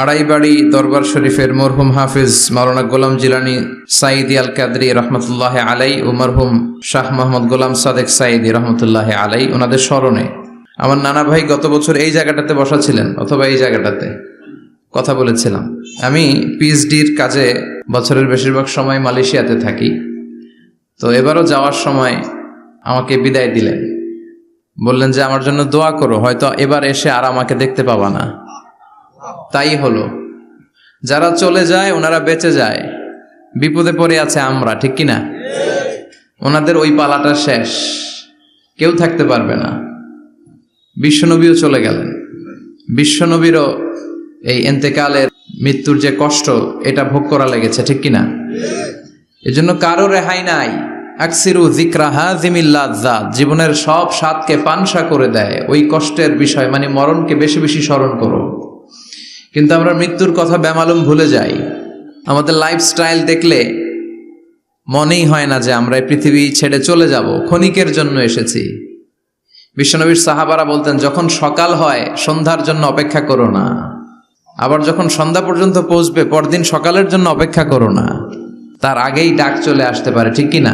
আড়াইবাড়ি দরবার শরীফের মরহুম হাফিজ মাওলানা গোলাম জিলানী সাইদি আল কাদরি রহমতুল্লাহ আলাই ও মরহুম শাহ মোহাম্মদ গোলাম সাদেক সাইদি রহমতুল্লাহ আলাই, ওনাদের স্মরণে আমার নানা ভাই গত বছর এই জায়গাটাতে বসা ছিলেন অথবা এই জায়গাটাতে কথা বলেছিলাম। আমি পিএইচডির কাজে বছরের বেশিরভাগ সময় মালয়েশিয়াতে থাকি, তো এবারও যাওয়ার সময় আমাকে বিদায় দিলেন, বললেন যে আমার জন্য দোয়া করো, হয়তো এবার এসে আর আমাকে দেখতে পাবা না। তাই হলো, যারা চলে যায় ওনারা বেঁচে যায়, বিপদে পড়ে আছে আমরা, ঠিক কিনা? ওনাদের ওই পালাটা শেষ, কেউ থাকতে পারবে না। বিশ্বনবীও চলে গেলেন, বিশ্বনবীরও এই এন্তেকালের মৃত্যুর যে কষ্ট এটা ভোগ করা লেগেছে, ঠিক কিনা? এজন্য কারো রেহাই নাই। আকসিরু যিকরা হাযিমিল লাযযাত, জীবনের সব স্বাদকে পানসা করে দেয় ওই কষ্টের বিষয়, মানে মরণকে বেশি বেশি স্মরণ করো। কিন্তু আমরা মৃত্যুর কথা বেমালুম ভুলে যাই। আমাদের লাইফস্টাইল দেখলে মনেই হয় না যে আমরা এই পৃথিবী ছেড়ে চলে যাব, ক্ষণিকের জন্য এসেছি। বিশ্বনবীর সাহাবারা বলতেন, যখন সকাল হয় সন্ধ্যার জন্য অপেক্ষা করো না, আবার যখন সন্ধ্যা পর্যন্ত পৌঁছবে পরদিন সকালের জন্য অপেক্ষা করো না, তার আগেই ডাক চলে আসতে পারে, ঠিক কিনা?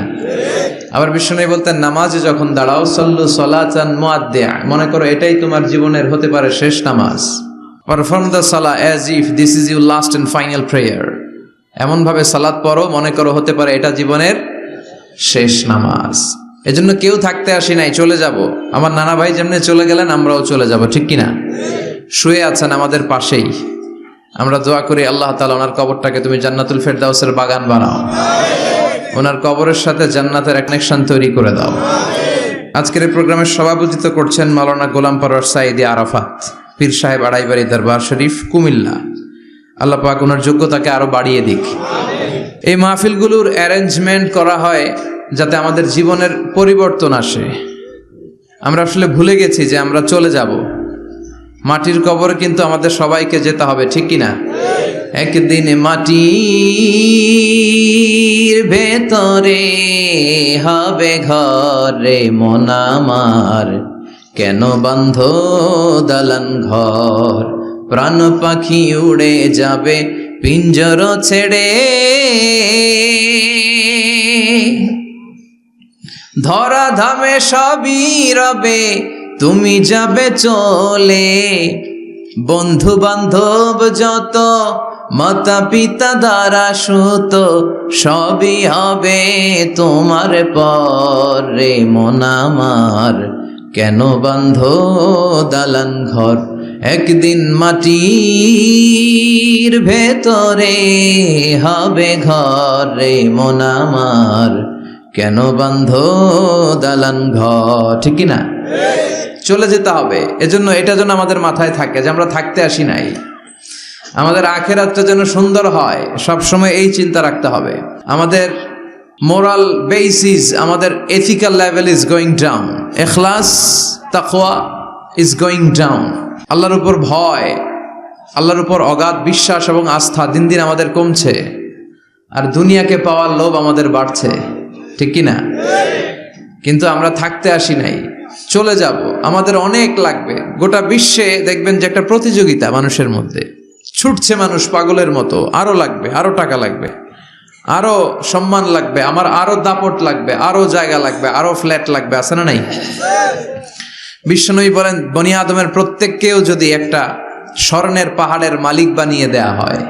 আবার বিশ্বনবী বলতেন, নামাজে যখন দাঁড়াও সল্লু সলাতান মুআদ্দিয়া, মনে করো এটাই তোমার জীবনের হতে পারে শেষ নামাজ। Perform the salah as if this is your last and final prayer, এমন ভাবে সালাত পড়ো মনে করো হতে পারে এটা জীবনের শেষ নামাজ। এজন্য কেউ থাকতে আসি নাই, চলে যাব। আমার নানা ভাই যেমনি চলে গেলেন আমরাও চলে যাব, ঠিক কিনা? শুয়ে আছেন আমাদের পাশেই, আমরা দোয়া করি আল্লাহ তাআলা ওনার কবরটাকে তুমি জান্নাতুল ফেরদাউসের বাগান বানাও, ওনার কবরের সাথে জান্নাতের কানেকশন তৈরি করে দাও। আজকের এই প্রোগ্রামের সভাপতিত্ব করছেন মাওলানা গোলাম পরওয়ার সাইদি আরাফাত পীর সাহেব, আড়াইবাড়ি দরবার শরীফ, কুমিল্লা। আল্লাহ পাক ওনার যোগ্যতাকে আরো বাড়িয়ে দিক। এই মাহফিলগুলোর অ্যারেঞ্জমেন্ট করা হয় যাতে আমাদের জীবনের পরিবর্তন আসে। আমরা আসলে ভুলে গেছি যে আমরা চলে যাব, মাটির কবরে কিন্তু আমাদের সবাইকে যেতে হবে, ঠিক কিনা? একদিন মাটির ভেতরে হবে ঘরে মন আমার, কেন বন্ধ দালান ঘর, প্রাণ পাখি উড়ে যাবে পিঞ্জর ছেড়ে, ধরা ধামে সবই রবে তুমি যাবে চলে, বন্ধু বান্ধব যত মাতা পিতা দ্বারা সুত সবই হবে তোমার পরে মন আমার, কেন বান্ধ দালান ঘর, একদিন মাটির ভেতরে হবে ঘরে মন আমার, কেন বান্ধ দালান ঘর, ঠিক কিনা? চলে যেতে হবে। এজন্য এটা যেন আমাদের মাথায় থাকে যে আমরা থাকতে আসি নাই, আমাদের আখিরাতটা যেন সুন্দর হয়, সবসময় এই চিন্তা রাখতে হবে। আমাদের মোরাল বেসিস, আমাদের ethical level is going down, ইখলাস তাকওয়া ইজ গোয়িং ডাউন। আল্লাহর উপর ভয়, আল্লাহর উপর অগাধ বিশ্বাস এবং আস্থা দিন দিন আমাদের কমছে, আর দুনিয়াকে পাওয়ার লোভ আমাদের বাড়ছে, ঠিক কিনা? কিন্তু আমরা থাকতে আসি নাই, চলে যাব। আমাদের অনেক লাগবে। গোটা বিশ্বে দেখবেন যে একটা প্রতিযোগিতা মানুষের মধ্যে, ছুটছে মানুষ পাগলের মতো, আরো লাগবে, আরো টাকা লাগবে, আরো সম্মান লাগবে, আমার আরো দাপট লাগবে, আরো জায়গা লাগবে, আরো ফ্ল্যাট লাগবে, আছে না নাই? বিশ্বনবী বলেন, বনি আদমের প্রত্যেককেও যদি একটা স্বর্ণের পাহাড়ের মালিক বানিয়ে দেয়া হয়।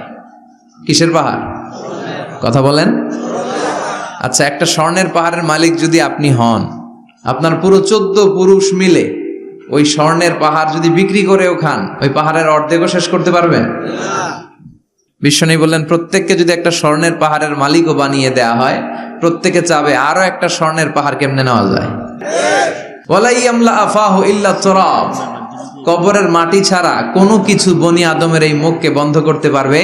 কিসের পাহাড়? কথা বলেন। আচ্ছা, একটা স্বর্ণের পাহাড়ের মালিক যদি আপনি হন, আপনার পুরো 14 পুরুষ মিলে ওই স্বর্ণের পাহাড় যদি বিক্রি করেও খান, ওই পাহাড়ের অর্ধেকও শেষ করতে পারবেন? বিশ্বনবী বললেন, প্রত্যেককে যদি একটা স্বর্ণের পাহাড়ের মালিকও বানিয়ে দেয়া হয়, প্রত্যেকে চাবে আরো একটা স্বর্ণের পাহাড় কেমনে নেওয়া যায়। ওয়ালাই আমলা আফাহু ইল্লা তুরাব, কবরের মাটি ছাড়া কোনো কিছু বনি আদমের এই মুখকে বন্ধ করতে পারবে?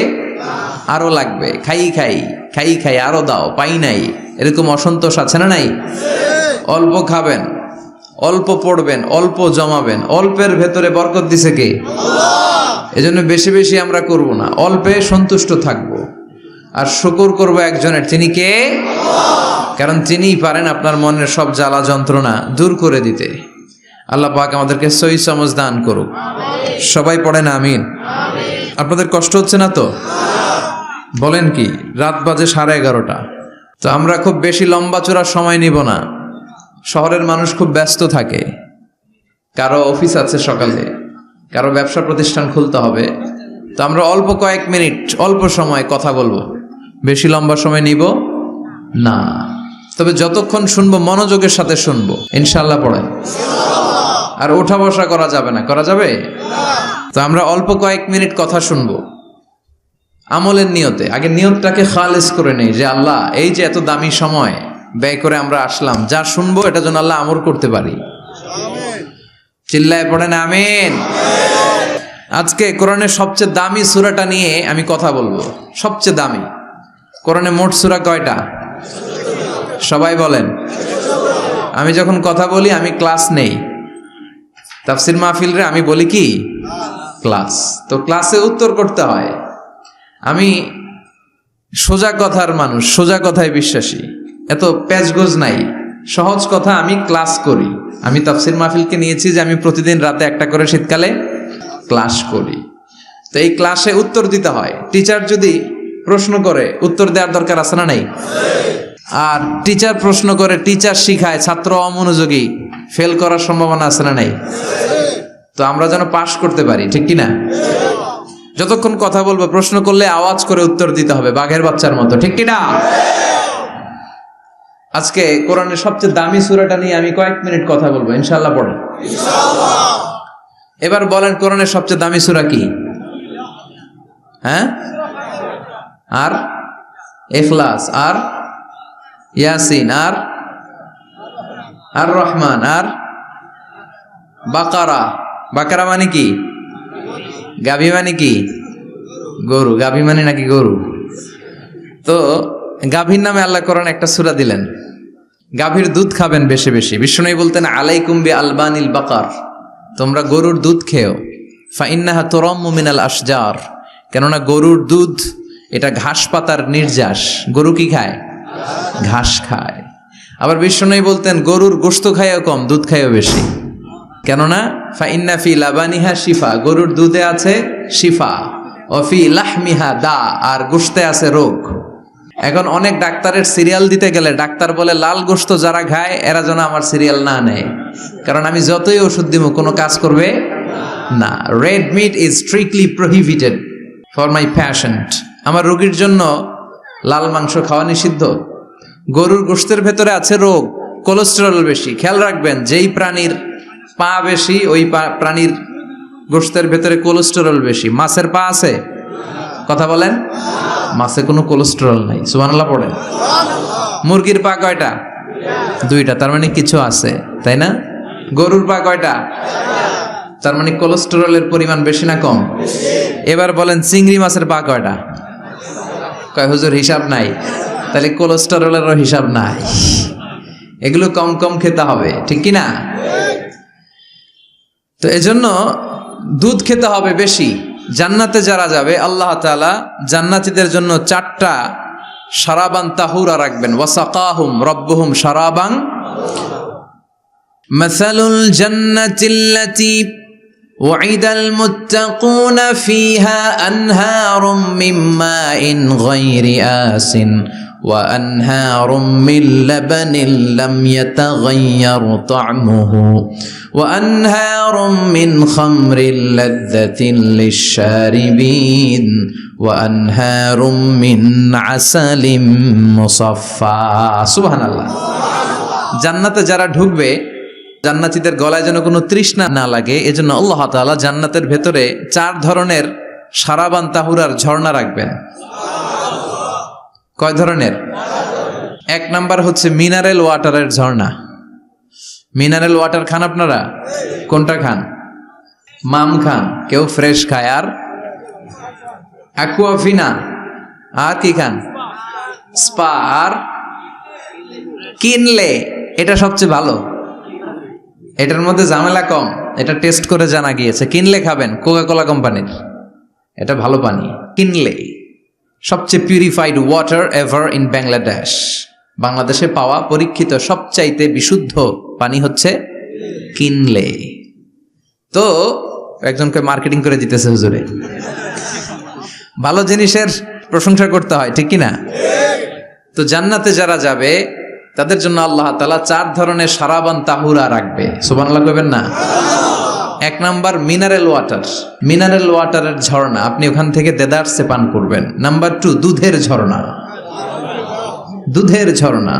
আরো লাগবে, খাই খাই খাই খাই, আরো দাও, পাই নাই, এরকম অসন্তোষ আছে না নাই? অল্প খাবেন, অল্প পড়বেন, অল্প জমাবেন, অল্পের ভেতরে বরকত দিছে কে? এজন্য বেশি বেশি আমরা করব না, অল্পে সন্তুষ্ট থাকব, আর শুকর করব একজনের, তিনি কে? কারণ তিনিই পারেন আপনার মনের সব জ্বালা যন্ত্রণা দূর করে দিতে। আল্লাহ পাক আমাদেরকে সহি সমঝ দান করুক। সবাই পড়েন আমিন। আপনাদের কষ্ট হচ্ছে না তো? বলেন কি, রাত বাজে 11:30। তো আমরা খুব বেশি লম্বা চূড়ার সময় নিব না। শহরের মানুষ খুব ব্যস্ত থাকে, কারো অফিস আছে সকালে, কারো ব্যবসা প্রতিষ্ঠান খুলতে হবে। তো আমরা অল্প কয়েক মিনিট, অল্প সময় কথা বলবো, বেশি লম্বা সময় নিব না। তবে যতক্ষণ শুনবো মনোযোগের সাথে শুনবো, ইনশাল্লাহ পড়েন। আর ওঠা বসা করা যাবে না, করা যাবে? তো আমরা অল্প কয়েক মিনিট কথা শুনবো আমলের নিয়তে। আগে নিয়তটাকে খালেস করে নেই যে আল্লাহ, এই যে এত দামি সময় ব্যয় করে আমরা আসলাম, যা শুনবো এটা যেন আল্লাহ আমল করতে পারি। চিল্লায় পড়েন আমিন। আজকে কোরআনের সবচেয়ে দামি সূরাটা নিয়ে আমি কথা বলবো। সবচেয়ে দামি। কোরআনে মোট সূরা কয়টা? সবাই বলেন। আমি যখন কথা বলি আমি ক্লাস নেই। তাফসির মাহফিলরে আমি বলি কি ক্লাস। তো ক্লাসে উত্তর করতে হয়। আমি সোজা কথার মানুষ, সোজা কথায় বিশ্বাসী, এত প্যাচগোজ নাই, সহজ কথা আমি ক্লাস করি। আমি তাফসির মাহফিলকে নিয়েছি যে আমি প্রতিদিন রাতে একটা করে শীতকালে ক্লাস করি। তো এই ক্লাসে উত্তর দিতে হয়। টিচার যদি প্রশ্ন করে উত্তর দেওয়ার দরকার আছে না নাই? আর টিচার প্রশ্ন করে, টিচার শিখায়, ছাত্র অমনোযোগী, ফেল করার সম্ভাবনা আছে না নাই? তো আমরা যেন পাশ করতে পারি, ঠিক কিনা? যতক্ষণ কথা বলবো, প্রশ্ন করলে আওয়াজ করে উত্তর দিতে হবে, বাঘের বাচ্চার মতো, ঠিক কিনা? আজকে কোরআনের সবচেয়ে দামি সূরাটা নিয়ে আমি কয়েক মিনিট কথা বলবো, ইনশাআল্লাহ পড়েন। এবার বলেন কোরআনের সবচেয়ে দামি সূরা কি? হ্যাঁ? আর ইখলাস, আর ইয়াসিন, আর আর রহমান, আর বাকারা। বাকারা মানে কি? গাভী মানে কি? গরু। গাভী মানে নাকি গরু? তো গাভীর নামে আল্লাহ কোরআন একটা সূরা দিলেন। গাভীর দুধ খাবেন বেশি বেশি। বিষ্ণু বলতেন আলাইকুম বি আলবানিল বাকার, তোমরা গরুর দুধ খেও। ফাইন্নাহা তুরাম্মু মিনাল আশজার, কেননা গরুর দুধ এটা ঘাস পাতার নির্যাস। গরু কি খায়? ঘাস খায়। আবার বিষ্ণু বলতেন গরুর গোশত খায়ও কম, দুধ খায়ও বেশি, কেননা ফাইন্না ফি লাবানিহা শিফা, গরুর দুধে আছে শিফা, ও ফি লাহমিহা দা, আর গোশতে আছে রোগ। এখন অনেক ডাক্তারের সিরিয়াল দিতে গেলে ডাক্তার বলে লাল গোশত যারা খায় এরা যেন আমার সিরিয়াল না নেয়, কারণ আমি যতই ওষুধ দিব কোনো কাজ করবে না। Red meat is strictly prohibited for my patient. আমার রোগীর জন্য লাল মাংস খাওয়া নিষিদ্ধ। গরুর গোশতের ভেতরে আছে রোগ, কোলেস্টেরল বেশি। খেয়াল রাখবেন, যেই প্রাণীর পা বেশি ওই প্রাণীর গোশতের ভেতরে কোলেস্টেরল বেশি। মাছের পা আছে? কথা বলেন। মাছে কোনো কোলেস্টেরল নাই, সুবহানাল্লাহ পড়েন। মুরগির পা কয়টা? দুইটা, তার মানে কিছু আছে, তাই না? গরুর পা কয়টা? তার মানে কোলেস্টেরলের পরিমাণ বেশি না কম? এবার বলেন চিংড়ি মাছের পা কয়টা? কয় হুজুর হিসাব নাই। তাহলে কোলেস্টেরলেরও হিসাব নাই। এগুলো কম কম খেতে হবে, ঠিক কি না? তো এজন্য দুধ খেতে হবে বেশি। জান্নাতে যারা যাবে আল্লাহ তাআলা জান্নাতীদের জন্য 4টা শারাবান তাহুরা রাখবেন। ওয়াসাকাহুম রাব্বুহুম শারাবান মাসালুল জান্নাতিল্লাতী ওয়াইদাল মুত্তাকুনা ফিহা আনহারুম মিন মাইন গায়রি আসিন ওয়া আনহারুম মিন লাবানিন লাম ইয়াতাগায়্যার তা'মুহু ওয়া আনহারুম মিন খামরিন লাযযাতিন লিশ-শারিবিন ওয়া আনহারুম মিন আসালিম মুসাফফা। সুবহানাল্লাহ। জান্নাতে যারা ঢুকবে, জান্নাতীদের গলায় যেন কোনো তৃষ্ণা না লাগে, এজন্য আল্লাহ তাআলা জান্নাতের ভেতরে 4 ধরনের শারাবান তাহুরার ঝর্ণা রাখবেন। কয় ধরনের? 1 নাম্বার হচ্ছে মিনারেল ওয়াটারের ঝর্ণা। মিনারেল ওয়াটার খান আপনারা? কোনটা খান? মাম খান, কেউ ফ্রেশ খায়, আর অ্যাকুয়াফিনা, আর কি খান? স্পা, আর কিনলে। এটা সবচেয়ে ভালো, এটার মধ্যে ঝামেলা কম, এটা টেস্ট করে জানা গিয়েছে। কিনলে খাবেন, কোকা-কোলা কোম্পানির, এটা ভালো পানি। কিনলে সবচেয়ে purified water ever in Bangladesh. বাংলাদেশে পাওয়া পরীক্ষিত সবচাইতে বিশুদ্ধ পানি হচ্ছে কিনলে। তো একজনকে মার্কেটিং করে দিতেছে হুজুরে। ভালো জিনিসের প্রশংসা করতে হয়, ঠিক কিনা? তো জান্নাতে যারা যাবে তাদের জন্য আল্লাহ তাআলা 4 ধরনের সারাবান তাহুরা রাখবে। সুবহানাল্লাহ কইবেন না? 1 নাম্বার মিনারেল ওয়াটার, মিনারেল ওয়াটারের ঝর্ণা, আপনি ওখান থেকে দেদারসে পান করবেন। নাম্বার 2 দুধের ঝর্ণা, দুধের ঝর্ণা,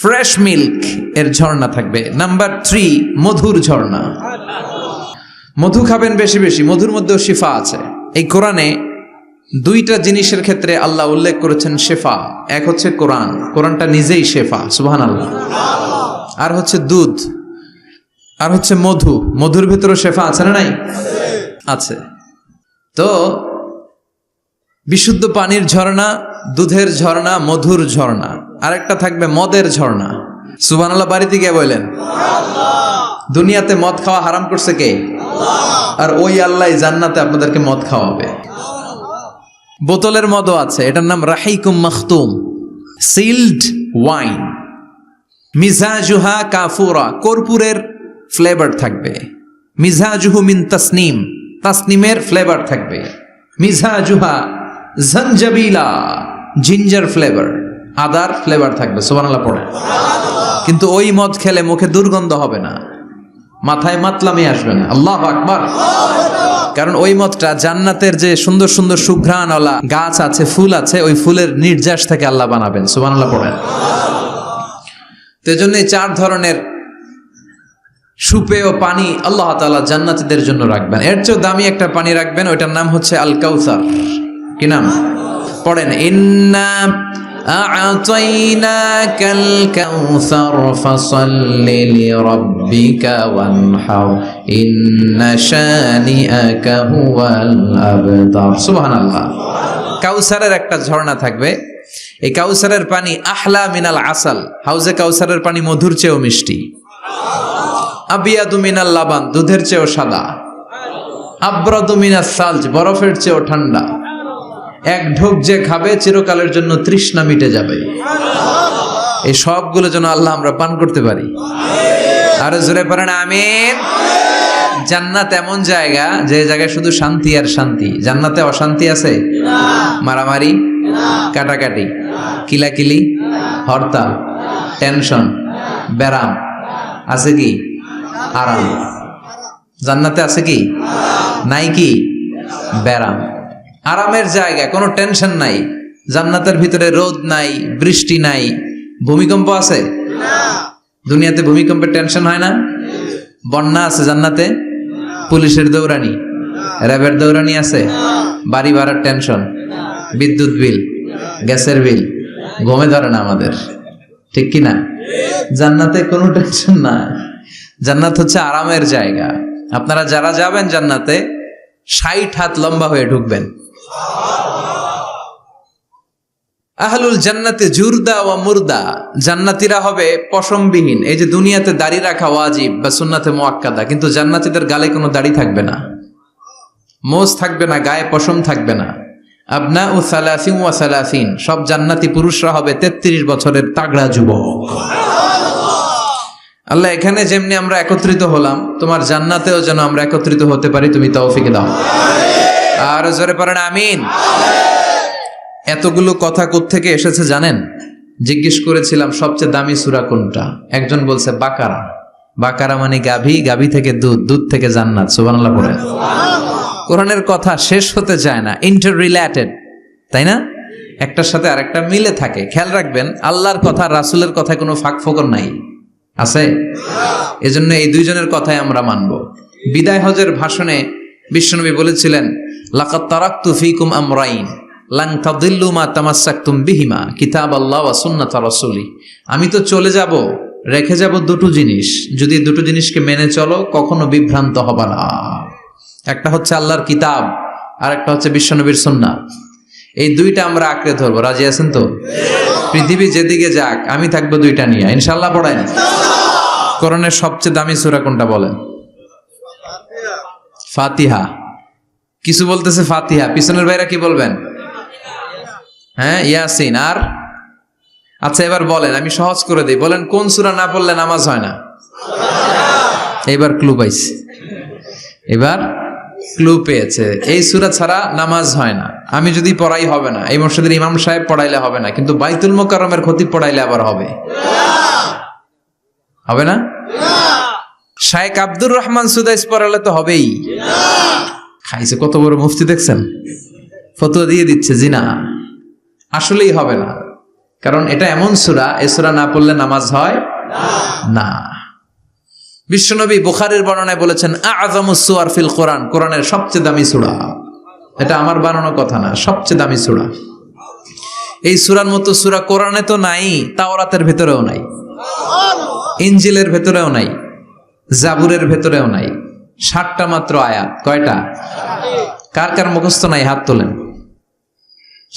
ফ্রেশ মিল্ক এর ঝর্ণা থাকবে। নাম্বার 3 মধুর ঝর্ণা, মধু খাবেন বেশি বেশি, মধুর মধ্যেও শিফা আছে। এই কোরআনে 2টা জিনিসের ক্ষেত্রে আল্লাহ উল্লেখ করেছেন শেফা। এক হচ্ছে কোরআন, কোরআনটা নিজেই শেফা, সুবহানাল্লাহ। আর হচ্ছে দুধ, আর হচ্ছে মধু, মধুর ভিতরে শেফা আছে না নাই? আছে। তো বিশুদ্ধ পানির ঝর্ণা, দুধের ঝর্ণা, মধুর ঝর্ণা, আরেকটা থাকবে মদের ঝর্ণা। সুবহানাল্লাহ বাড়িতে গিয়ে বললেন, দুনিয়াতে মদ খাওয়া হারাম করছে কে? আর ওই আল্লাহ জান্নাতে আপনাদেরকে মদ খাওয়াবে। বোতলের মদও আছে, এটার নাম রাহিকুম মাখতুম, সিলড ওয়াইন। মিজাজুহা কাফুরা, কর্পূরের ফ্লেভার থাকবে। মিজাজুহু মিন তাসনিম, তাসনিমের ফ্লেভার থাকবে। মিজাজুহা জানজাবিলা, জিঞ্জার ফ্লেভার, আদার ফ্লেভার থাকবে। সুবহানাল্লাহ পড়ে। কিন্তু ওই মদ খেলে মুখে দুর্গন্ধ হবে না, মাথায় মাতলামি আসবে না। আল্লাহু আকবার। কারণ ওই মদটা জান্নাতের যে সুন্দর সুন্দর সুঘ্রাণওয়ালা গাছ আছে, ফুল আছে, ওই ফুলের নির্যাস থেকে আল্লাহ বানাবেন। সুবহানাল্লাহ পড়েন। তো এজন্য 4 ধরনের সুপেয় পানি আল্লাহ তাআলা জান্নাতীদের জন্য রাখবেন। এর চেয়ে দামি একটা পানি রাখবেন, ওইটার নাম হচ্ছে আল কাউসার। কি নাম? পড়েন, ইন্না আ'তাইনাকাল কাউসার ফাসাল্লি লিরাব্বিকা ওয়ানহার ইন্না শানিআকা হুয়াল আবতার। সুবহানাল্লাহ। কাউসারের একটা ঝর্ণা থাকবে। এই কাউসারের পানি আহলা মিনাল আসাল, হাউজে কাউসারের পানি মধুর চেয়েও মিষ্টি। আবিয়াদু মিনাল লাবান, দুধের চেয়েও সাদা। আবরাদু মিনাস সালজ, বরফের চেয়েও ঠান্ডা। এক ঢোক যে খাবে চিরকালের জন্য তৃষ্ণা মিটে যাবে। এই সবগুলো যেন আল্লাহ আমরা পান করতে পারি। আরো জোরে পড়েন আমিন। জান্নাত এমন জায়গা, যে জায়গায় শুধু শান্তি আর শান্তি। জান্নাতে অশান্তি আছে? মারামারি, কাটাকাটি, কিলাকিলি, হরতাল, টেনশন, ব্যারাম আছে কি? আরাম। জান্নাতে আছে কি? নাই কি? ব্যারাম। আরামের জায়গা, কোনো টেনশন নাই। জান্নাতের ভিতরে রোদ নাই, বৃষ্টি নাই, ভূমিকম্প আছে? দুনিয়াতে ভূমিকম্পের টেনশন হয় না? বন্যা আছে জান্নাতে? পুলিশের দৌড়ানি, র্যাবের দৌড়ানি আছে? বাড়ি ভাড়ার টেনশন, বিদ্যুৎ বিল, গ্যাসের বিল, ঘুমে ধরে না আমাদের, ঠিক কি না? জান্নাতে কোনো টেনশন না। জান্নাত হচ্ছে আরামের জায়গা। আপনারা যারা যাবেন জান্নাতে 60 হাত লম্বা হয়ে ঢুকবেন। আহলুল জান্নাতে জুরদা ওয়া মুরদা, জান্নাতীরা হবে পশমবিহীন। এই যে দুনিয়াতে দাড়ি রাখা ওয়াজিব বা সুন্নাতে মুআক্কাদা, কিন্তু জান্নাতীদের গালে কোনো দাড়ি থাকবে না, মোজ থাকবে না, গায়ে পশম থাকবে না। আবনাউ সালাসিন ওয়া সালাসিন, সব জান্নাতি পুরুষরা হবে 33 বছরের তাগড়া যুবক। আল্লাহ, এখানে যেমনি আমরা একত্রিত হলাম, তোমার জান্নাতেও যেন আমরা একত্রিত হতে পারি, তুমি তৌফিক দাও। আর জোরে পড়েন আমিন। এতগুলো কথা কোত্থেকে এসেছে জানেন? জিজ্ঞেস করেছিলাম সবচেয়ে দামি সূরা কোনটা? একজন বলছে বাকারা। বাকারা মানে গাভী, গাভী থেকে দুধ, দুধ থেকে জান্নাত। সুবহানাল্লাহ পড়েন। কোরআনের কথা শেষ হতে চায় না, ইন্টার রিলেটেড, তাই না? একটার সাথে আরেকটা মিলে থাকে। খেয়াল রাখবেন, আল্লাহর কথা রাসূলের কথা কোনো ফাঁক ফোকর নাই, আছে? এজন্য এই 2 জনের কথাই আমরা মানব। বিদায় হজের ভাষণে বিশ্বনবী বলেছিলেন, লাকাদ তারাকতু ফীকুম আমরাইন লান তাদিল্লু মা তামাসসাকতুম বিহিমা কিতাবাল্লাহ ওয়া সুন্নাত রাসূলি। আমি তো চলে যাব, রেখে যাব 2টো জিনিস, যদি 2টো জিনিসকে মেনে চলো কখনো বিভ্রান্ত হবে না। একটা হচ্ছে আল্লাহর কিতাব, আর একটা হচ্ছে বিশ্বনবীর সুন্নাত। এই 2টা আমরা আঁকড়ে ধরবো। রাজি আছেন তো? পৃথিবী যেদিকে যাক আমি থাকবো 2টা নিয়ে, ইনশাআল্লাহ। পড়েন, কোরআনের সবচেয়ে দামি সূরা কোনটা বলেন? ফাতিহা। কিছু বলতেছে ফাতিহা, পিছনের ভাইরা কি বলবেন? হ্যাঁ, ইয়াসিন। আর আচ্ছা, এবার বলেন, আমি সহজ করে দিই, বলেন কোন সূরা না পড়লে নামাজ হয় না? এবার ক্লু পাইছি। এবার ক্লু পেয়েছে, এই সূরা ছাড়া নামাজ হয় না, আমি যদি পড়াই হবে না, এই মসজিদের ইমাম সাহেব পড়াইলে হবে না, কিন্তু বাইতুল মোকাররমের খতিব পড়াইলে আবার হবে। হবে না? শাইখ আব্দুর রহমান সুদাইস পড়ালে তো হবেই। খাইছে কত বড় মুফতি দেখছেন, ফতোয়া দিয়ে দিচ্ছে জি না, আসলেই হবে না। কারণ এটা এমন সূরা, এই সূরা না পড়লে নামাজ হয় না। বিশ্বনবী বুখারীর বর্ণনায় বলেছেন আ'যামুস সুওয়ার ফিল কোরআন, কোরআনের সবচেয়ে দামি সূরা। এটা আমার বানানো কথা না, সবচেয়ে দামি সূরা। এই সূরার মতো সূরা কোরআনে তো নাই, তাওরাতের ভেতরেও নাই, ইনজিলের ভেতরেও নাই, জাবুরের ভেতরেও নাই। 60টা মাত্র আয়াত। কয়টা? কার কার মুখস্থ নাই হাত তোলেন।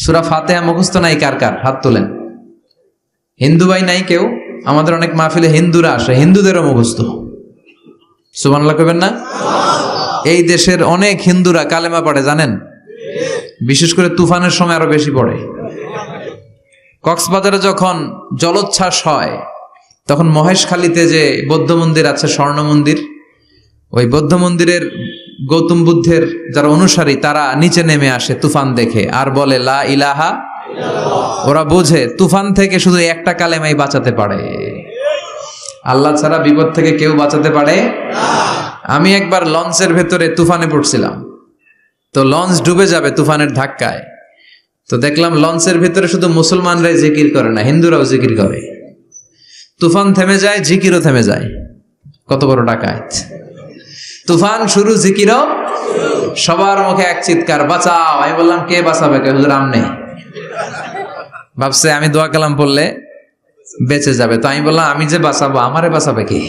সূরা ফাতিহা মুখস্থ নাই কার কার হাত তোলেন। হিন্দু ভাই নাই কেউ? আমাদের অনেক মাহফিলে হিন্দুরা আসে, হিন্দুদেরও মুখস্থ। সুবহানাল্লাহ কইবেন না? এই দেশের অনেক হিন্দুরা কালেমা পড়ে জানেন, বিশেষ করে তুফানের সময় আরো বেশি পড়ে। কক্সবাজারে যখন জলোচ্ছ্বাস হয় তখন মহেশখালীতে যে বৌদ্ধ মন্দির আছে, স্বর্ণ মন্দির, ওই বৌদ্ধ মন্দিরের গৌতম বুদ্ধের যারা অনুসারী তারা নিচে নেমে আসে তুফান দেখে আর বলে লা ইলাহা। ওরা বোঝে তুফান থেকে শুধু একটা কালেমাই বাঁচাতে পারে, আল্লাহ ছাড়া বিপদ থেকে কেউ বাঁচাতে পারে না। আমি একবার লঞ্চের ভেতরে তুফানে পড়ছিলাম, তো লঞ্চ ডুবে যাবে তুফানের ধাক্কায়, তো দেখলাম লঞ্চের ভেতরে শুধু মুসলমানরাই জিকির করে না, হিন্দুরাও জিকির করে। তুফান থেমে যায়, জিকিরও থেমে যায়। কত বড় ডাকাত! তুফান শুরু, জিকিরও। সবার মুখে এক চিৎকার, বাঁচাও। আমি বললাম কে বাঁচাবে? কে? হুজুর আমনে। ভাবছে আমি দোয়া কালাম পড়লে বেঁচে যাবে, তো আমি বললাম আমি যে বাঁচাবো, আমারে বাঁচাবে কে?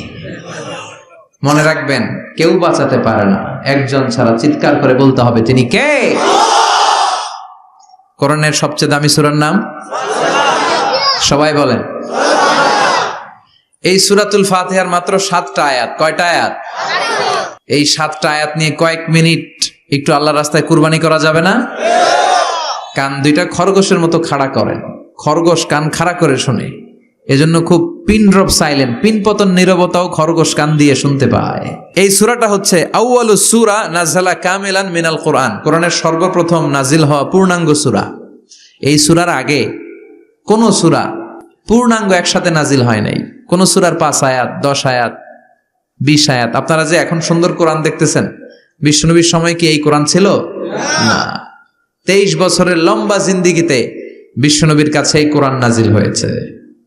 মনে রাখবেন কেউ বাঁচাতে পারে না, একজন ছাড়া। চিৎকার করে বলতে হবে তিনি কে? কোরআনের সবচেয়ে দামি সূরার নাম সবাই বলেন। এই সূরাতুল ফাতিহার মাত্র 7টা আয়াত। কয়টা আয়াত? এই 7টা আয়াত নিয়ে কয়েক মিনিট একটু আল্লাহর রাস্তায় কুরবানি করা যাবে না? কান দুইটা খরগোশের মতো খাড়া করেন, খরগোশ কান খাড়া করে শুনে, এজন্য খুব পিন ড্রপ সাইলেন্ট, পিন পতন নীরবতাও খরগোশ কান দিয়ে শুনতে পায়। এই সূরাটা হচ্ছে আউয়ালুস সূরা নাযালা কামিলান মিনাল কোরআন, কোরআনের সর্বপ্রথম নাজিল হওয়া পূর্ণাঙ্গ সূরা। এই সূরার আগে কোন সূরা পূর্ণাঙ্গ একসাথে নাজিল হয় নাই। কোন সূরার 5 আয়াত, 10 আয়াত, 20 আয়াত। আপনারা যে এখন সুন্দর কোরআন দেখতেছেন, বিশ্বনবীর সময় কি এই কোরআন ছিল? না। 23 বছরের লম্বা জিন্দিগিতে বিশ্বনবীর কাছে এই কোরআন নাজিল হয়েছে।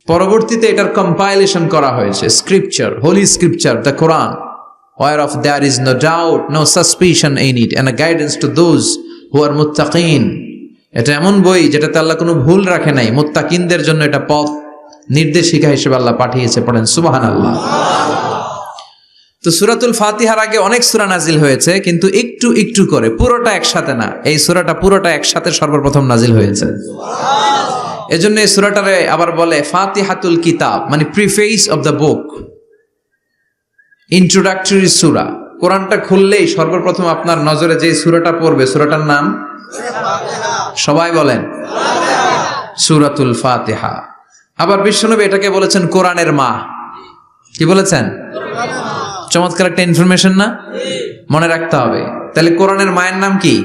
পরবর্তীতে এটার কম্পাইলেশন করা হয়েছে, scripture, holy scripture, the Quran, whereof there is no doubt, no suspicion in it, and a guidance to those who are muttaqin. এটা এমন বই যেটাতে আল্লাহ কোনো ভুল রাখে নাই, মুত্তাকিনদের জন্য এটা পথ নির্দেশিকা হিসেবে আল্লাহ পাঠিয়েছে। পড়েন সুবহানাল্লাহ। তো সূরাতুল ফাতিহার আগে অনেক সূরা নাজিল হয়েছে, কিন্তু একটু একটু করে, পুরোটা একসাথে না। এই সূরাটা পুরোটা একসাথে সর্বপ্রথম নাজিল হয়েছে। এজন্য এই সূরাটারে আবার বলে ফাতিহাতুল কিতাব, মানে preface of the book, introductory সূরা। কোরআনটা খুললেই সর্বপ্রথম আপনার নজরে যে সূরাটা পড়বে, সূরাটার নাম সবাই বলেন সূরাতুল ফাতিহা। আবার বিশ্বনবী এটাকে বলেছেন কোরআনের মা। কি বলেছেন? চমৎকার একটা ইনফরমেশন না? মনে রাখতে হবে। তাহলে কোরআনের মায়ের নাম কি?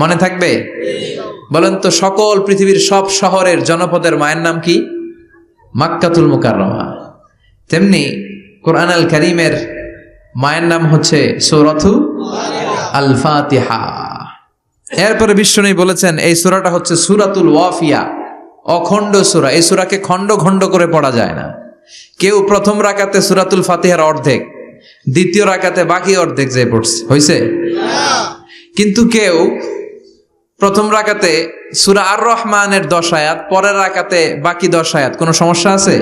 মনে থাকবে? বলেন তো, সকল পৃথিবীর সব শহরের জনপদের মায়ের নাম কি? মাক্কাতুল মুকাররমা। তেমনি কোরআন আল কারীমের মায়ের নাম হচ্ছে সূরাতু আল ফাতিহা। এরপরে বিশ্বনবী বলেছেন এই সূরাটা হচ্ছে সূরাতুল ওয়াফিয়া, অখণ্ড সূরা। এই সূরাকে খণ্ড খণ্ড করে পড়া যায় না। কেউ প্রথম রাকাতে সূরাতুল ফাতিহার অর্ধেক, দ্বিতীয় রাকাতে বাকি অর্ধেক যে পড়ছে, হইছে? কিন্তু কেউ প্রথম রাকাতে সূরা আর রহমানের 10 আয়াত, পরের রাকাতে বাকি 10 আয়াত। কোনো সমস্যা আছে?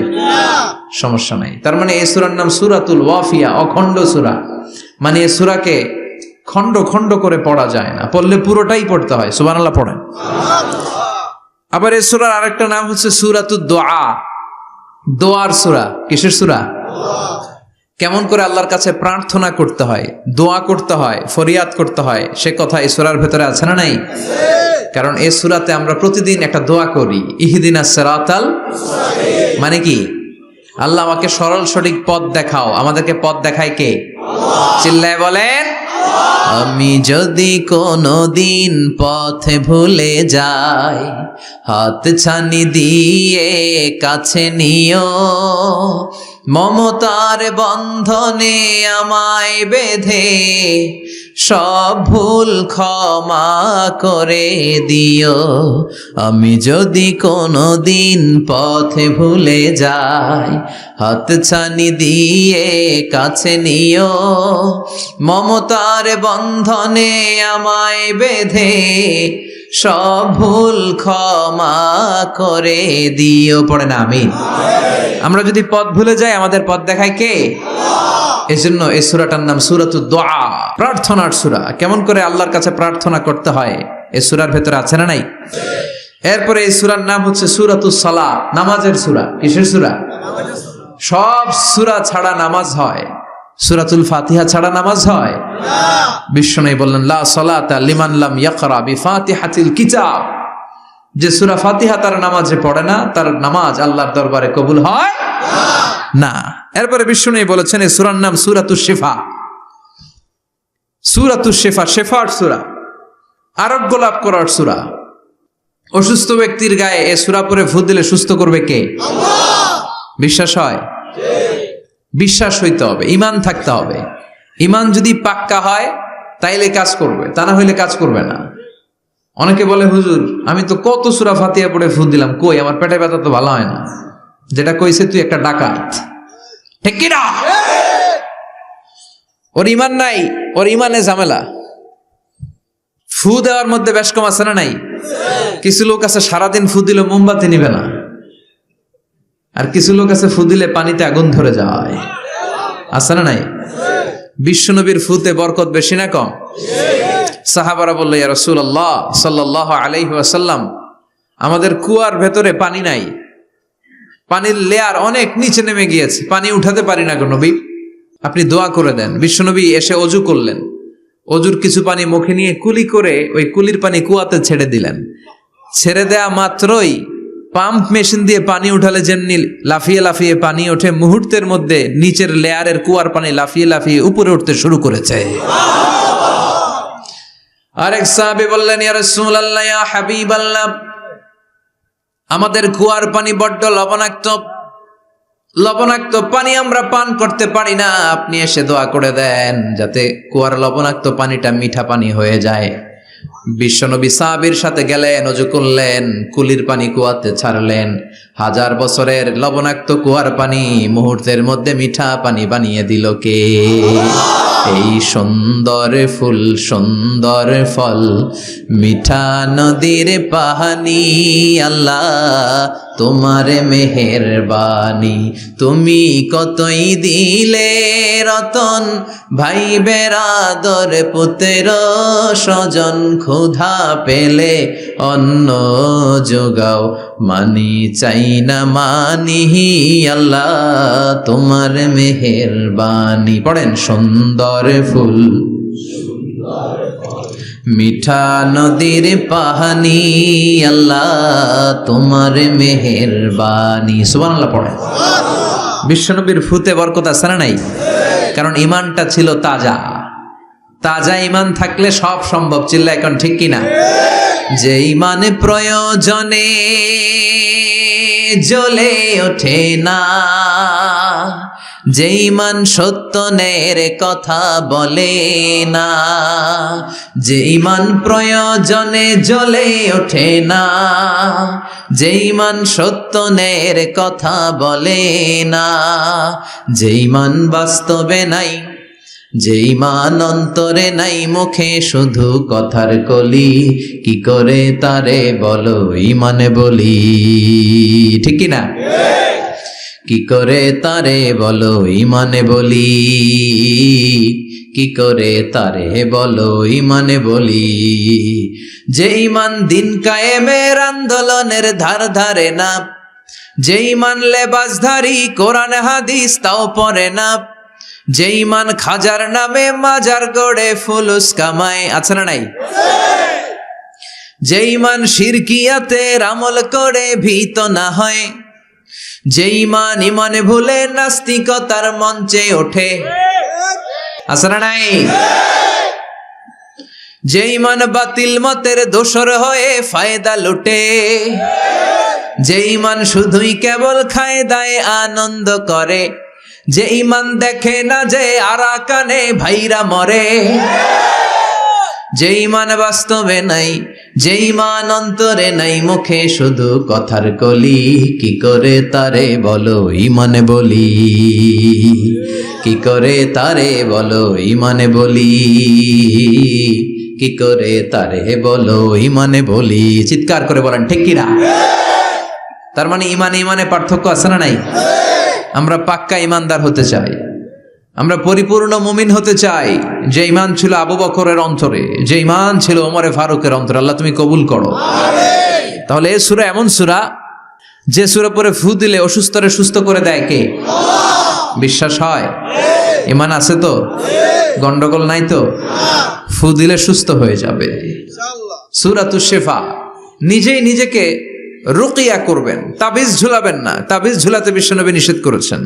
সমস্যা নাই। তার মানে এই সূরার নাম সূরাতুল ওয়াফিয়া, অখণ্ড সূরা। মানে এই সূরাকে খণ্ড খণ্ড করে পড়া যায় না, পড়লে পুরোটাই পড়তে হয়। সুবহানাল্লাহ পড়েন। আবার এই সূরার আরেকটা নাম হচ্ছে সূরাতুদ দুআ, দোয়ার সূরা। কিসের সূরা? কেমন করে আল্লাহর কাছে প্রার্থনা করতে হয়, দোয়া করতে হয়, ফরিয়াদ করতে হয়, সে কথা এই সূরার ভেতরে আছে না নাই? কারণ এই সূরাতে আমরা প্রতিদিন একটা দোয়া করি, ইহদিনাস সিরাতাল মুস্তাকিম। মানে কি? আল্লাহ আমাকে সরল সঠিক পথ দেখাও। আমাদেরকে পথ দেখায় কে? আল্লাহ। চিল্লায় বলেন আমি যদি কোনোদিন পথে ভুলে যাই, হাত ছানি দিয়ে কাছে নিও, মমতার বন্ধনে আমায় বেঁধে সব ভুল ক্ষমা করে দিও। আমি যদি কোনোদিন পথে ভুলে যাই, হাত ছানি দিয়ে কাছে নিও, মমতার বন্ধনে আমায় বেঁধে সব ভুল ক্ষমা করে দিও। পড়ে না আমিন। আমরা যদি পথ ভুলে যাই, আমাদের পথ দেখায় কে? এজন্য এই সূরাটার নাম সূরাতুদ দুআ, প্রার্থনার সূরা। কেমন করে আল্লাহর কাছে প্রার্থনা করতে হয় এই সূরার ভেতরে আছে না নাই? এরপরে এই সূরার নাম হচ্ছে সূরাতুস সালাত, নামাজের সূরা। কিসের সূরা? সব সূরা ছাড়া নামাজ হয়, সূরাতুল ফাতিহা ছাড়া নামাজ হয় না। বিশ্বনবী বললেন, লা সালাতা লিমান লাম ইয়াকরা বিফাতিহাতিল কিতাব। যে সূরা ফাতিহা তার নামাজে পড়ে না, তার নামাজ আল্লাহর দরবারে কবুল হয় না। এরপরে বিশ্বনবী বলেছেন এই সূরার নাম সূরাতুশ শিফা। সূরাতুশ শিফা, শেফার সূরা, আরোগ্য লাভ করার সূরা। অসুস্থ ব্যক্তির গায়ে এই সূরা পড়ে ফু দিলে সুস্থ করবে কে? আল্লাহ। বিশ্বাস হয়? বিশ্বাস হইতে হবে, ঈমান থাকতে হবে। ঈমান যদি পাক্কা হয় তাইলে কাজ করবে, তা না হইলে কাজ করবে না। অনেকে বলে, হুজুর আমি তো কত সূরা ফাতিহা পড়ে ফু দিলাম, কই আমার পেটে ব্যথা তো ভালো হয় না। যেটা কইছে তুই একটা ডাকাত, ঠিক কি না? ওর ঈমান নাই, ওর ঈমানে ঝামেলা। ফু দেওয়ার মধ্যে বেশ কম আছে না নাই? কিছু লোক আছে সারাদিন ফু দিলে মোমবাতি নিবে না, আর কিছু লোক আছে ফু দিলে পানিতে আগুন ধরে যায়, আছে না নাই? বিশ্বনবীর ফুতে বরকত বেশি না কম? সাহাবারা বলল, ইয়া রাসূলুল্লাহ সাল্লাল্লাহু আলাইহি ওয়াসাল্লাম, আমাদের কুয়ার ভেতরে পানি নাই, পানির লেয়ার অনেক নিচে নেমে গিয়েছে, পানি উঠাতে পারি না গো নবী, আপনি দোয়া করে দেন। বিশ্বনবী এসে অজু করলেন, অজুর কিছু পানি মুখে নিয়ে কুলি করে ওই কুলির পানি কুয়াতে ছেড়ে দিলেন। ছেড়ে দেয়া মাত্রই পাম্প মেশিন দিয়ে পানি উঠালে যেমনি লাফিয়ে লাফিয়ে পানি ওঠে, মুহূর্তের মধ্যে নিচের লেয়ারের কুয়ার পানি লাফিয়ে লাফিয়ে উপরে উঠতে শুরু করেছে। আরেক সাহাবী বললেন, ইয়া রাসূলুল্লাহ, ইয়া হাবিবাল্লাহ, আমাদের কুয়ার পানি বড্ড লবণাক্ত, লবণাক্ত পানি আমরা পান করতে পারি না, আপনি এসে দোয়া করে দেন যাতে কুয়ার লবণাক্ত পানিটা মিঠা পানি হয়ে যায়। বিশ্বনবী সাহাবীর সাথে গেলেন, ওযু করলেন, কুলির পানি কুয়াতে ছাড়লেন। 1000 বছরের লবণাক্ত কুয়ার পানি মুহূর্তের মধ্যে মিঠা পানি বানিয়ে দিল কে? এই সুন্দর ফুল, সুন্দর ফল, মিঠা নদীর পানি, আল্লাহ তোমার মেহেরবানি। তুমি কতই দিলে রতন, ভাই বেরাদর পুত্র স্বজন, ক্ষুধা পেলে অন্ন যোগাও, মানি চাই না মানি, আল্লাহ তোমার মেহেরবানি। পড়েন, সুন্দর ফুল, মিঠা নদীর পানি, আল্লাহ তোমার মেহেরবানি। সুবহানাল্লাহ পড়েন। বিশ্বনবীর ফুতে বরকত আছে না নাই? কারণ ঈমানটা ছিল তাজা। তাজা ঈমান থাকলে সব সম্ভব। চিল্লা এখন ঠিক কিনা? যে ঈমান প্রয়োজনে জ্বলে ওঠে না, যে ঈমান সত্য ন্যায়ের কথা বলে না, যে ঈমান প্রয়োজনে জ্বলে ওঠে না, যে ঈমান সত্য ন্যায়ের কথা বলে না, যে ঈমান বাস্তবে নাই, যে ঈমান অন্তরে নাই, মুখে শুধু কথার কলি, কি করে তারে বলো ঈমানে বলি, ঠিক কি না? কি করে তারে বলো ঈমানে বলি, কি করে তারে বলো ঈমানে বলি। যে ঈমান দিন কায়েমের আন্দোলনের ধার ধারে না, যে ঈমান লেবাসধারী কোরআন হাদিস তাও পড়ে না, যে ঈমান খাজার নামে মাজার গড়ে ফুলুস কামায়, আছে না নাই? যে ঈমান শিরকিয়াতের আমল করে ভীত না হয়, যে ঈমান ঈমানে ভুলে নাস্তিকতার মঞ্চে ওঠে, আছে না নাই? যে ইমান বাতিল মতের দোসর হয়ে ফায়দা লুটে, যে ইমান শুধুই কেবল খায় দায় আনন্দ করে, যে ইমান দেখে না যে আরাকানে ভাইরা মরে, যে ইমান বাস্তবে নাই, যে ইমান অন্তরে নাই, মুখে শুধু কথার কলি, কি করে তারে বলো ইমানে বলি, কি করে তারে বলো ইমানে বলি, কি করে তারে বলো ইমানে বলি। চিৎকার করে বলেন ঠিক কিনা? তার মানে ইমানে পার্থক্য আছে না নাই? আমরা পাক্কা ইমানদার হতে চাই, আমরা পরিপূর্ণ মুমিন হতে চাই। যে ইমান ছিল আবু বকরের অন্তরে, যে ইমান ছিল ওমরে ফারুকের অন্তরে, আল্লাহ তুমি কবুল করো। তাহলে এই সূরা এমন সূরা, যে সূরা পরে ফু দিলে অসুস্থরে সুস্থ করে দেয় কে? বিশ্বাস হয়? ইমান আছে তো? গন্ডগোল নাই তো? ফু দিলে সুস্থ হয়ে যাবে। সূরাতুশ শিফা। নিজেই নিজেকে রুকিয়া করবেন, তাবিজ ঝুলাবেন না। তাবিজ ঝুলাতে বিশ্বনবী নিষেধ করেছেন।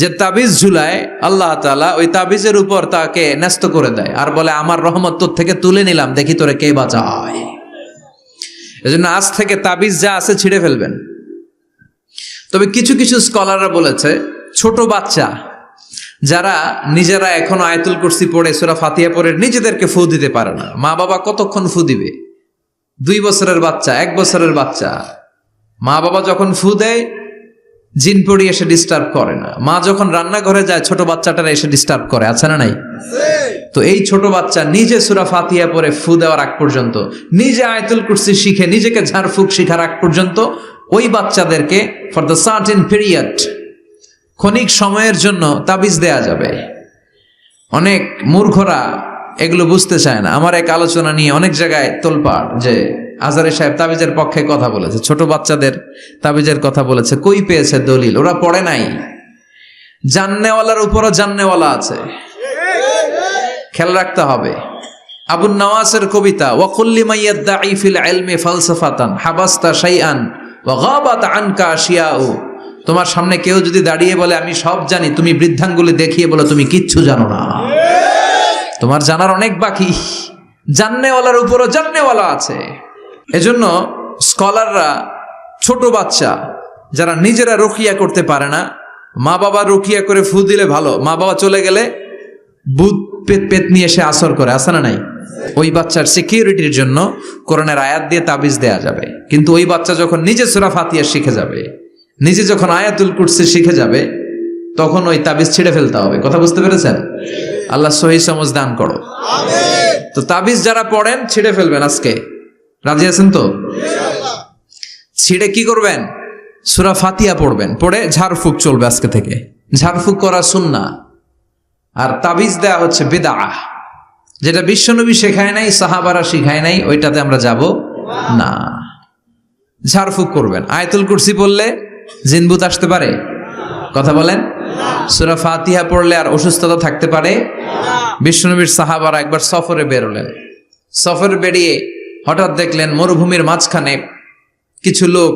যে তাবিজ ঝুলায় আল্লাহ তাআলা ওই তাবিজের উপর তাকে ন্যস্ত করে দেয় আর বলে আমার রহমত তোর থেকে তুলে নিলাম, দেখি তোরে কে বাঁচায়। এজন্য আজ থেকে তাবিজ যা আছে ছিঁড়ে ফেলবেন। তবে কিছু কিছু স্কলাররা বলেছে ছোট বাচ্চা যারা নিজেরা এখনো আয়াতুল কুরসি পড়ে সূরা ফাতিহা পড়ে নিজেদেরকে ফু দিতে পারে না, মা বাবা কতক্ষণ ফু দিবে? 2 বছরের বাচ্চা, 1 বছরের বাচ্চা, মা বাবা যখন ফু দেয় জিন পড়ি এসে ডিস্টার্ব করে না। মা যখন রান্নাঘরে যায় ছোট বাচ্চাটারা এসে ডিস্টার্ব করে, আছে না নাই? তো এই ছোট বাচ্চা নিজে সূরা ফাতিহা পড়ে ফু দেওয়ার আগ পর্যন্ত, নিজে আয়াতুল কুরসি শিখে নিজেকে ঝাড়ফুঁক শিখার আগ পর্যন্ত ওই বাচ্চাদেরকে ফর দ্য সার্টেন পিরিয়ড, ক্ষণিক সময়ের জন্য তাবিজ দেয়া যাবে। অনেক মূর্খরা এগুলো বুঝতে চায় না। আমার এক আলোচনা নিয়ে অনেক জায়গায় তোলপাড় যে আজহারী সাহেব তাবিজের পক্ষে কথা বলেছে, ছোট বাচ্চাদের তাবিজের কথা বলেছে। কই পেয়েছে দলিল? ওরা পড়ে নাই। জান্নেওয়ালার উপরও জান্নেওয়ালা আছে, খেয়াল রাখতে হবে। আবুন নওয়াসের কবিতা, ওয়াকুল্লি মাইয়াদ্দাঈ ফিল ইলমি ফালসাফাতান হাবাস্তা শাইআন ওয়া গাবাত আনকা আশিয়াউ। তোমার সামনে কেউ যদি দাঁড়িয়ে বলে আমি সব জানি, তুমি বৃদ্ধাঙ্গুলি দেখিয়ে বলো তুমি কিচ্ছু জানো না, তোমার জানার অনেক বাকি। জান্নেওয়ালার উপরও জান্নেওয়ালা আছে। এজন্য স্কলাররা ছোট বাচ্চা যারা নিজেরা রুকিয়া করতে পারে না, মা বাবা রুকিয়া করে ফু দিলে ভালো, মা বাবা চলে গেলে ভূত পেত নিয়ে এসে আসর করে, আছে না নাই? ওই বাচ্চার সিকিউরিটির জন্য কোরআনের আয়াত দিয়ে তাবিজ দেয়া যাবে। কিন্তু ওই বাচ্চা যখন নিজে সূরা ফাতিহা শিখে যাবে, নিজে যখন আয়াতুল কুরসি শিখে যাবে, তখন ওই তাবিজ ছিঁড়ে ফেলতে হবে। কথা বুঝতে পেরেছেন? আল্লাহ সহি সমঝ দান করো। তো তাবিজ যারা পড়েন ছিঁড়ে ফেলবেন আজকে, রাজি আছেন তো? ছিঁড়ে কি করবেন? সূরা ফাতিহা পড়বেন, পড়ে ঝাড়ফুঁক চলবে আজকে থেকে। ঝাড়ফুঁক করা সুন্নাহ, আর তাবিজ দেয়া হচ্ছে বিদআহ। যেটা বিশ্বনবী শেখায় নাই, সাহাবারা শিখায় নাই, ওইটাতে আমরা যাব না। ঝাড়ফুঁক করবেন। আয়াতুল কুরসি পড়লে জিনভূত আসতে পারে? কথা বলেন। সূরা ফাতিহা পড়লে আর অসুস্থতা থাকতে পারে? বিশ্বনবীর সাহাবারা একবার সফরে বেরোলেন। সফরে বেরিয়ে হঠাৎ দেখলেন মরুভূমির মাঝখানে কিছু লোক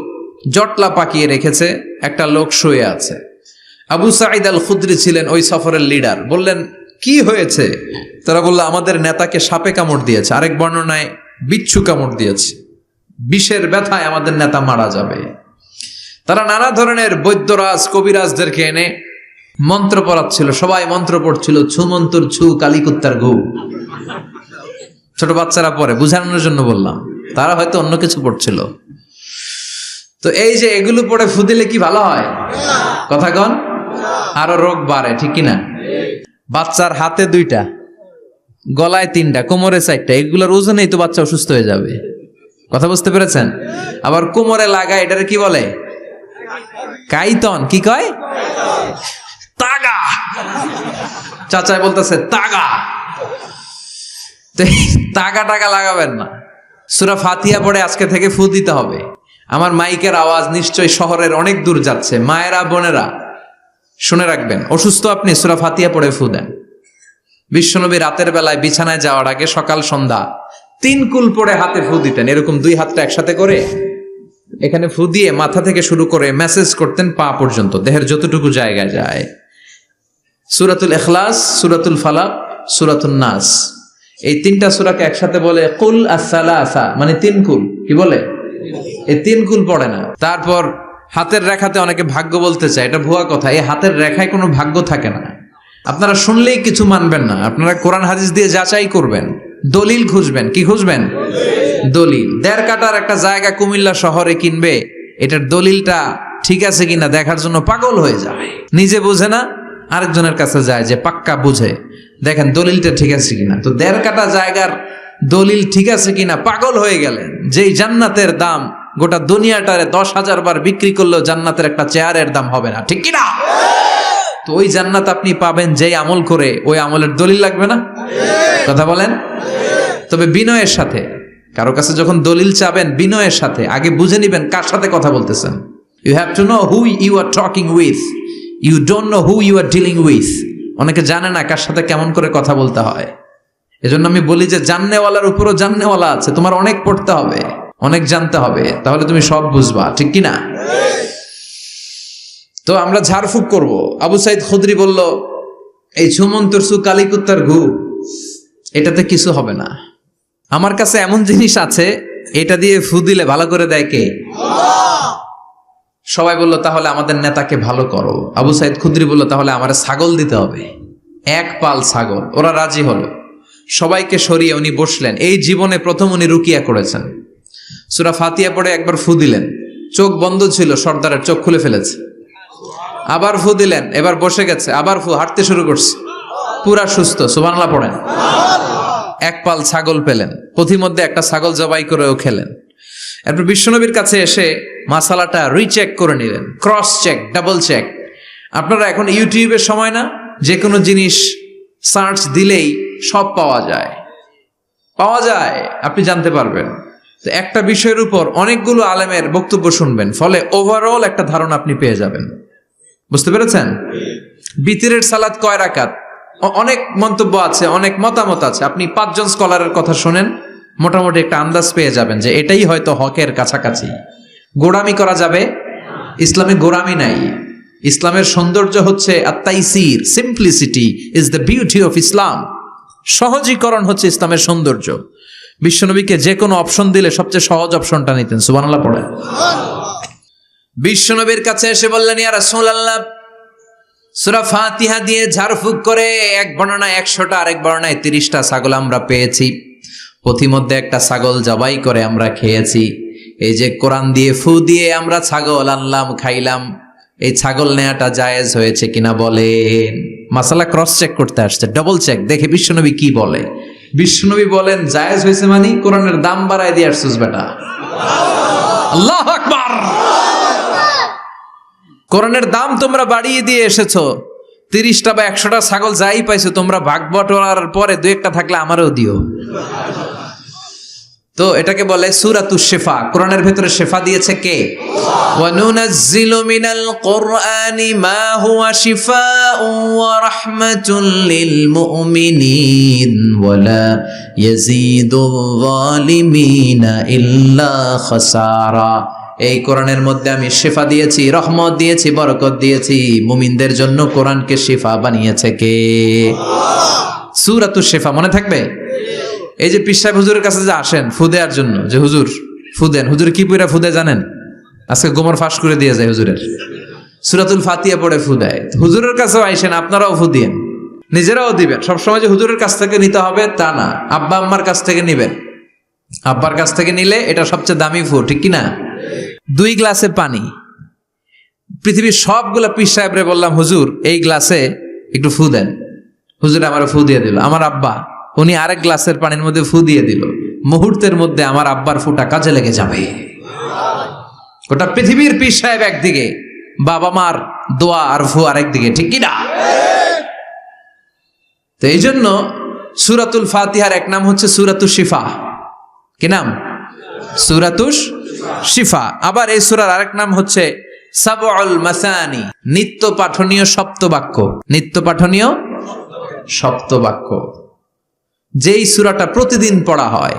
জটলা পাকিয়ে রেখেছে, একটা লোক শুয়ে আছে। আবু সাঈদ আল খুদরি ছিলেন ওই সফরের লিডার। বললেন কি হয়েছে? তারা বলল আমাদের নেতাকে সাপে কামড় দিয়েছে, আরেক বর্ণনায় বিচ্ছু কামড় দিয়েছে, বিষের ব্যথায় আমাদের নেতা মারা যাবে। তারা নানা ধরনের বৈদ্যরাজ কবিরাজদেরকে এনে মন্ত্র পড়াচ্ছিল, সবাই মন্ত্র পড়ছিল, ছু মন্তর ছু কালিকুত্তার ঘু। ছোট বাচ্চারা পড়ে, বুঝানোর জন্য বললাম, তারা হয়তো অন্য কিছু পড়ছিল। তো এই যে এগুলো পড়ে ফু দিলে কি ভালো হয়? কথা কন, আরো রোগ বাড়ে, ঠিক কিনা? বাচ্চার হাতে 2টা, গলায় 3টা, কোমরে 4টা, এগুলোর ওজনেই তো বাচ্চা অসুস্থ হয়ে যাবে। কথা বুঝতে পেরেছেন? আবার কোমরে লাগায়, এটারে কি বলে? কাইতন। কি কয়? তাগা। চাচাই বলতেছে তাগা। তাগা টাগা লাগাবেন না। সূরা ফাতিহা পড়ে আজকে থেকে ফু দিতে হবে। আমার মাইকের আওয়াজ নিশ্চয়ই শহরের অনেক দূর যাচ্ছে। মায়েরা, বোনেরা শুনে রাখবেন, অসুস্থ আপনি সূরা ফাতিহা পড়ে ফু দেন। বিশ্বনবী রাতের বেলায় বিছানায় যাওয়ার আগে সকাল সন্ধ্যা 3 কুল পড়ে হাতে ফু দিতেন। এরকম 2 হাতটা একসাথে করে এখানে ফু দিয়ে মাথা থেকে শুরু করে মেসেজ করতেন পা পর্যন্ত, দেহের যতটুকু জায়গায় যায়। সূরাতুল ইখলাস, সূরাতুল ফালাক, সূরাতুন নাস, এই তিনটা সূরাকে একসাথে বলে কুল আস-সালাসা, মানে তিন কুল। কি বলে? এই তিন কুল পড়ে না। তারপর হাতের রেখাতে অনেকে ভাগ্য বলতে চায়, এটা ভুয়া কথা। এই হাতের রেখায় কোনো ভাগ্য থাকে না। আপনারা শুনলেই কিছু মানবেন না, আপনারা কোরআন হাদিস দিয়ে যাচাই করবেন, দলিল খুঁজবেন। কি খুঁজবেন? দলিল। 1.5 কাঠার একটা জায়গা কুমিল্লা শহরে কিনবে, এটার দলিলটা ঠিক আছে কিনা দেখার জন্য পাগল হয়ে যায়। নিজে বুঝে না, আরেকজনের কাছে যায় যে পাক্কা বুঝে, দেখেন দলিলটা ঠিক আছে কিনা। তো 1.5 কাঠা জায়গার দলিল ঠিক আছে কিনা পাগল হয়ে গেলেন। যেই জান্নাতের দাম গোটা দুনিয়াটারে 10,000 বার বিক্রি করলেও জান্নাতের একটা চেয়ারের দাম হবে না, ঠিক কিনা? তো ওই জান্নাত আপনি পাবেন যেই আমল করে, ওই আমলের দলিল লাগবে না? কথা বলেন। তবে বিনয়ের সাথে, কারো কাছে যখন দলিল চাবেন বিনয়ের সাথে আগে বুঝে নিবেন কার সাথে কথা বলতেছেন। You have to know who you are talking with, you don't know who you are dealing with. অনেকে জানে না কার সাথে কেমন করে কথা বলতে হয়। এজন্য আমি বলি যে জাননেওয়ালার উপরও জাননেওয়ালা আছে, তোমার অনেক পড়তে হবে, অনেক জানতে হবে, তাহলে তুমি সব বুঝবা, ঠিক কিনা? তো আমরা ঝাড়ফুঁক করব। আবু সাইদ খুদরি বলল, এই ঝুমন্তরসু কালিকুত্তার ঘু, এটাতে কিছু হবে না। আমার কাছে এমন জিনিস আছে, এটা দিয়ে ফু দিলে ভালো করে দেয় কে? সবাই বলল তাহলে আমাদের নেতাকে ভালো করো। আবু সাইদ খুদরি বলল তাহলে আমার ছাগল দিতে হবে, 1 পাল ছাগল। ওরা রাজি হলো। সবাইকে সরিয়ে উনি বসলেন। এই জীবনে প্রথম উনি রুকিয়া করেছেন। সূরা ফাতিহা পড়ে একবার ফু দিলেন, চোখ বন্ধ ছিল, সর্দারের চোখ খুলে ফেলেছে। আবার ফু দিলেন, এবার বসে গেছে, আবার ফু, হাঁটতে শুরু করছে, পুরা সুস্থ। সুবহানাল্লাহ পড়েন। 1 পাল ছাগল পেলেন, পথিমধ্যে একটা ছাগল জবাই করেও খেলেন। এরপর বিশ্বনবীর কাছে এসে মাসালাটা রিচেক করে নিলেন, ক্রস চেক, ডাবল চেক। আপনারা এখন ইউটিউবের সময় না, যে কোনো জিনিস সার্চ দিলেই সব পাওয়া যায়, আপনি জানতে পারবেন। তো একটা বিষয়ের উপর অনেকগুলো আলেমের বক্তব্য শুনবেন, ফলে ওভারঅল একটা ধারণা আপনি পেয়ে যাবেন। বুঝতে পেরেছেন? বিতিরের সালাত কয় রাকাত, অনেক মন্তব্য আছে, অনেক মতামত আছে। আপনি 5 জন স্কলারের কথা শুনেন, মোটামুটি একটা আন্দাজ পেয়ে যাবেন যে এটাই হয়তো হকের কাছাকাছি। গোড়ামি করা যাবে? ইসলামে গোড়ামি নাই। ইসলামের সৌন্দর্য হচ্ছে আত-তাইসির, simplicity is the beauty of Islam. সহজীকরণ হচ্ছে ইসলামের সৌন্দর্য। বিশ্বনবীকে যে কোনো অপশন দিলে সবচেয়ে সহজ অপশনটা নিতেন। সুবহানাল্লাহ পড়ে। বিশ্বনবীর কাছে এসে বললেন, ইয়া রাসূলুল্লাহ, সূরা ফাতিহা দিয়ে ঝাড়ফুঁক করে এক বর্ণনায় 100টা, আরেক বর্ণনায় 30টা ছাগল আমরা পেয়েছি। পথিমধ্যে একটা ছাগল জবাই করে আমরা খেয়েছি। এই যে কোরআন দিয়ে ফু দিয়ে আমরা ছাগল আনলাম, খাইলাম, এই ছাগল নেয়াটা জায়েজ হয়েছে কিনা বলেন। মাসালা ক্রস চেক করতে আসছে, ডবল চেক, দেখে বিশ্বনবী কি বলে। বিশ্বনবী বলেন জায়েজ হয়েছে মানে কোরআনের দাম বাড়ায় দিয়ে আসছিস বেটা। আল্লাহু আকবার। কোরআনের দাম তোমরা বাড়িয়ে দিয়ে এসেছো। 30টা বা 100টা ছাগল যাই পাইছো তোমরা, ভাগ বটোয়ারার পরে 2-1টা থাকলে আমারও দিও। তো এটাকে বলে সূরাতুশ শিফা। কোরআনের ভেতরে শিফা দিয়েছে কে? ওয়া নুনাজ্জিলু মিনাল কুরআনি মা হুয়া শিফাউন ওয়া রাহমাতুল লিল মুমিনিন ওয়া লা ইয়াজিদুয যালিমিনা ইল্লা খাসারা। এই কোরআনের মধ্যে আমি শিফা দিয়েছি, রহমত দিয়েছি, বরকত দিয়েছি। মুমিনদের জন্য কোরআনকে শিফা বানিয়েছে কে? সূরাতুশ শিফা মনে থাকবে? এই যে পীর সাহেব হুজুরের কাছে যে আসেন ফু দেওয়ার জন্য, যে হুজুর ফু দেন, হুজুর কি পড়ে ফু দেয় জানেন? আজকে গোমর ফাঁস করে দিয়ে যায় হুজুরের। সূরাতুল ফাতিহা পড়ে ফু দেয়। হুজুরের কাছেও আইসেন, আপনারাও ফু দিয়েন, নিজেরাও দিবেন। সবসময় যে হুজুরের কাছ থেকে নিতে হবে তা না, আব্বা আম্মার কাছ থেকে নিবেন। আব্বার কাছ থেকে নিলে এটা সবচেয়ে দামি ফু, ঠিক কিনা? 2 গ্লাসে পানি, পৃথিবীর সবগুলা পীর সাহেবরে বললাম হুজুর এই গ্লাসে একটু ফু দেন, হুজুর আমার ফু দিয়ে দিল। আমার আব্বা উনি আরেক গ্লাসের পানির মধ্যে ফু দিয়ে দিল। মুহূর্তের মধ্যে আমার আব্বার ফুটা কাজে লেগে যাবে। গোটা পৃথিবীর পীর সাহেব একদিকে, বাবা মার দোয়া আর ফু আরেকদিকে, ঠিক কিনা? তো এই জন্য সূরাতুল ফাতিহার এক নাম হচ্ছে সূরাতুশ শিফা। কি নাম? সূরাতুশ শিফা। আবার এই সূরার আরেক নাম হচ্ছে সাবউল মাসানি, নিত্য পাঠনীয় সপ্তবাক্য। নিত্য পাঠনীয় সপ্তবাক্য, যেই সূরাটা প্রতিদিন পড়া হয়।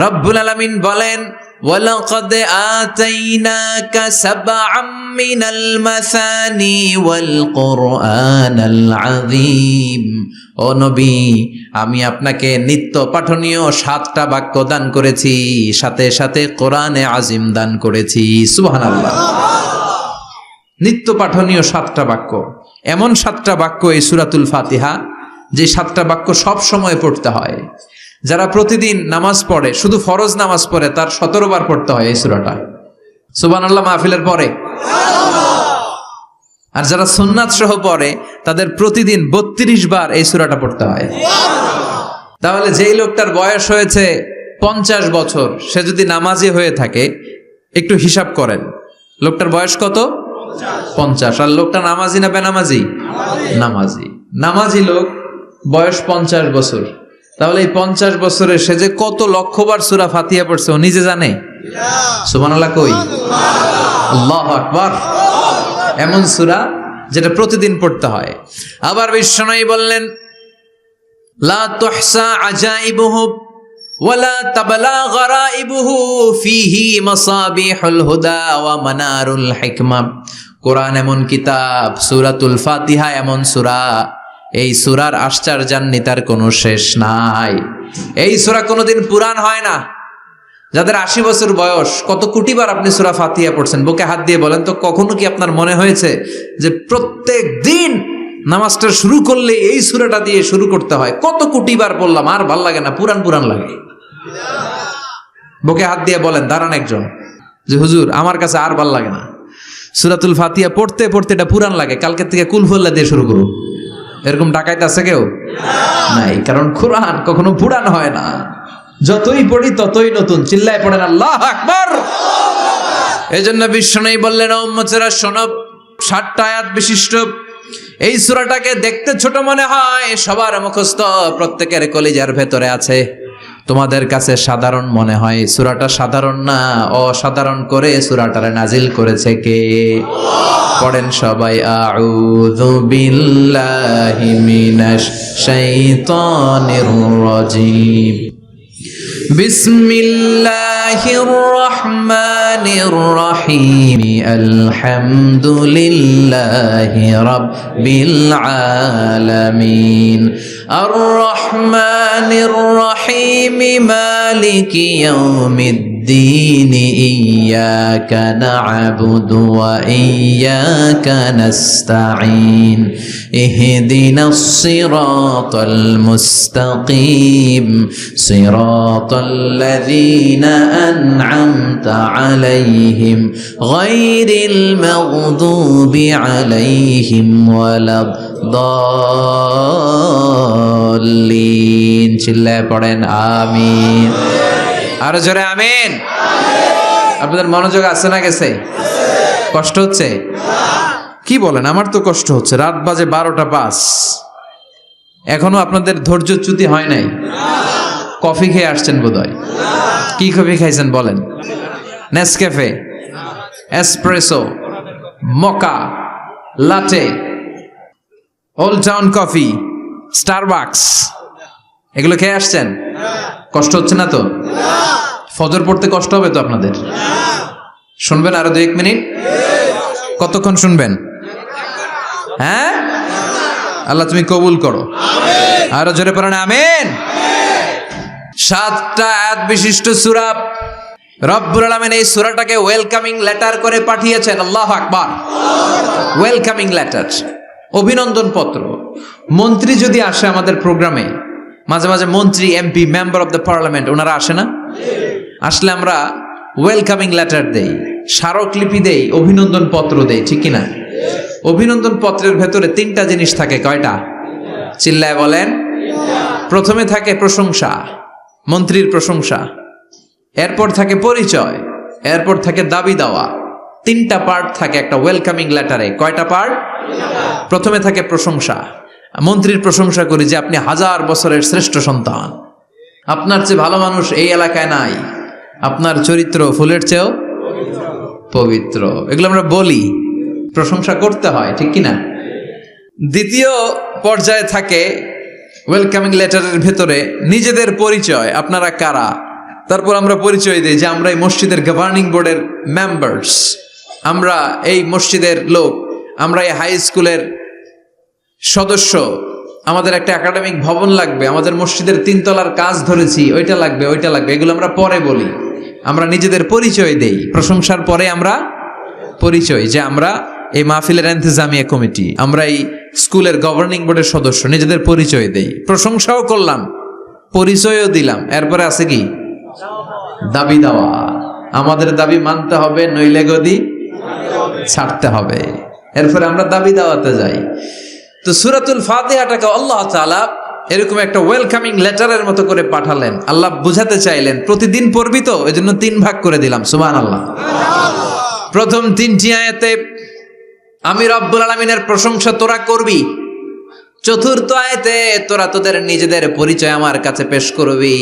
রব্বুল আলামিন বলেন, ওয়ালাকাদ আতাইনাকা সাবআম মিনাল মাসানি ওয়াল কুরআনাল আযীম। ও ও নবী, আমি আপনাকে নিত্য পাঠনীয় 7টা বাক্য দান করেছি, সাথে সাথে কোরআনে আজিম দান করেছি। সুবহানাল্লাহ। নিত্য পাঠনীয় 7টা বাক্য, এমন 7টা বাক্য এই সূরাতুল ফাতিহা, যে 7টা বাক্য সব সময় পড়তে হয়। যারা প্রতিদিন নামাজ পড়ে, শুধু ফরজ নামাজ পড়ে, তার 17 বার পড়তে হয় এই সূরাটা। সুবহানাল্লাহ মাহফিলের পরে। আর যারা সুন্নাত সহ পড়ে, তাদের প্রতিদিন 32 বার এই সূরাটা পড়তে হয়। তাহলে যেই লোকটার বয়স হয়েছে 50 বছর, সে যদি নামাজি হয়ে থাকে, একটু হিসাব করেন, লোকটার বয়স কত? 50। আর লোকটা নামাজি না বেনামাজি? নামাজি। নামাজি লোক, বয়স 50 বছর। তাহলে এই 50 বছরে সে যে কত লক্ষবার সূরা ফাতিহা পড়ছে ও নিজে জানে? সুবহানাল্লাহ কই? আল্লাহু আকবার। এমন সূরা যেটা প্রতিদিন পড়তে হয়। আবার বিশ্বনবী বললেন, লা তুহসা আজাইবুহু ওয়ালা তাবলা গরাইবুহু ফিহি মাসাবিহুল হুদা ওয়া মানারুল হিকমা। কোরআন এমন কিতাব, সূরাতুল ফাতিহা এমন সূরা, এই সূরার আশ্চর্যান্বিতার কোনো শেষ নাই। এই সূরা কোনোদিন পুরান হয় না। যাদের 80 বছর বয়স, কত কোটিবার আপনি সূরা ফাতিহা পড়ছেন? বুকে হাত দিয়ে বলেন তো, কখনো কি আপনার মনে হয়েছে যে প্রত্যেক দিন নামাজটা শুরু করলে এই সূরাটা দিয়ে শুরু করতে হয়? কত কোটিবার পড়লাম, আর ভাল লাগে না, পুরান পুরান লাগে। বুকে হাত দিয়ে বলেন, দাঁড়ান একজন, যে হুজুর আমার কাছে আর ভাল লাগে না, সূরাতুল ফাতিহা পড়তে পড়তে এটা পুরান লাগে, কালকে থেকে কুল হুয়াল্লাহ দিয়ে শুরু করুন। এরকম ডাকাইতে আছে কেউ? নাই। কারণ কোরআন কখনো পুরান হয় না, যতই পড়ি ততই নতুন। চিল্লায় পড়েন আল্লাহু আকবার। এজন্য বিশ্বনবী বললেন, ও উম্মতেরা শোনো, 7টা আয়াত বিশিষ্ট এই সূরাটাকে দেখতে ছোট মনে হয়, সবার মুখস্থ, প্রত্যেকের কলিজার ভেতরে আছে। তোমাদের কাছে সাধারণ মনে হয়, সূরাটা সাধারণ না, অসাধারণ করে সূরাটারে নাজিল করেছে কে? পড়েন সবাই, আউযু বিল্লাহি মিনাশ শাইতানির রাজিম। বিসমিল্লাহির রহমানির রহিম। আলহামদুলিল্লাহি রাব্বিল আলামিন। আর রহমানির রহিম। মালিকি ইয়াউমিদ্দিন। ইয়্যাকা না'বুদু ওয়া ইয়্যাকা নাস্তাঈন। ইহদিনাস সিরাতাল মুস্তাকিম। সিরাতাল্লাযীনা আন'আমতা আলাইহিম গায়রিল মাগদুবি আলাইহিম ওয়ালাদ-দাল্লিন। চিল্লায় পড়েন আমিন। আরো জোরে আমিন। আপনাদের মনোযোগ আছে না গেছে? কষ্ট হচ্ছে? কি বলেন? আমার তো কষ্ট হচ্ছে। রাত বাজে 12টা 5, এখনো আপনাদের ধৈর্যচ্যুতি হয় নাই? কফি খেয়ে আসছেন বোধহয়। কি কফি খাইছেন বলেন? নেসক্যাফে, এসপ্রেসো, মোকা, লাটে, ওল্ড টাউন কফি, স্টারবাকস, এগুলো খেয়ে আসছেন? কষ্ট হচ্ছে না তো? ফজর পড়তে কষ্ট হবে তো আপনাদের? শুনবেন আরো 2-1 মিনিট? কতক্ষণ শুনবেন? হ্যাঁ, আল্লাহ তুমি কবুল করো। আরো জোরে পড়েন আমিন। 7টা আয়াত বিশিষ্ট সূরা। রব্বুল আলামিন এই সূরাটাকে ওয়েলকামিং লেটার করে পাঠিয়েছেন। আল্লাহু আকবার। ওয়েলকামিং লেটার, অভিনন্দন পত্র। মন্ত্রী যদি আসে আমাদের প্রোগ্রামে, মাঝে মাঝে মন্ত্রী, MP, member of the parliament, ওনারা আসে না? আসলে আমরা ওয়েলকামিং লেটার দেই, স্মারকলিপি দেই, অভিনন্দন পত্র দেই, ঠিক কিনা? অভিনন্দন পত্রের ভেতরে 3টা জিনিস থাকে। কয়টা? চিল্লায় বলেন। প্রথমে থাকে প্রশংসা, মন্ত্রীর প্রশংসা। এরপর থাকে পরিচয়, এরপর থাকে দাবি দেওয়া। 3টা পার্ট থাকে একটা ওয়েলকামিং লেটারে। কয়টা পার্ট? প্রথমে থাকে প্রশংসা। মন্ত্রীর প্রশংসা করি যে আপনি 1000 বছরের শ্রেষ্ঠ সন্তান, আপনার চেয়ে ভালো মানুষ এই এলাকায় নাই, আপনার চরিত্র ফুলের চেয়েও পবিত্র। এগুলো আমরা বলি, প্রশংসা করতে হয়, ঠিক কিনা? দ্বিতীয় পর্যায়ে থাকে ওয়েলকামিং লেটারের ভেতরে নিজেদের পরিচয়, আপনারা কারা। তারপর আমরা পরিচয় দিই যে আমরা এই মসজিদের গভর্নিং বোর্ডের মেম্বার্স, আমরা এই মসজিদের লোক, আমরা এই হাই স্কুলের সদস্য, আমাদের একটা একাডেমিক ভবন লাগবে, আমাদের মসজিদের 3 তলার কাজ ধরেছি, ওইটা লাগবে, এগুলো আমরা পরে বলি। আমরা নিজেদের পরিচয় দেই, প্রশংসার পরে আমরা পরিচয়, যে আমরা এই মাহফিলের ইন্তেজামিয়া কমিটি, আমরা এই স্কুলের গভর্নিং বোর্ডের সদস্য, নিজেদের পরিচয় দেই, প্রশংসাও করলাম, পরিচয়ও দিলাম। এরপরে আছে কি? দাবি দেওয়া। আমাদের দাবি মানতে হবে, নইলে গদি ছাড়তে হবে। এরপরে আমরা দাবি দেওয়াতে যাই। তো সূরাতুল ফাতিহাটাকে আল্লাহ তাআলা এরকম একটা ওয়েলকামিং লেটারের মতো করে পাঠালেন। আল্লাহ বুঝাতে চাইলেন প্রতিদিন পড়বি তো, এজন্য 3 ভাগ করে দিলাম। সুবহানাল্লাহ। প্রথম 3টি আয়াতে আমি রব্বুল আলামিনের প্রশংসা তোরা করবি। চতুর্থ আয়াতে তোরা তোদের নিজেদের পরিচয় আমার কাছে পেশ করবি।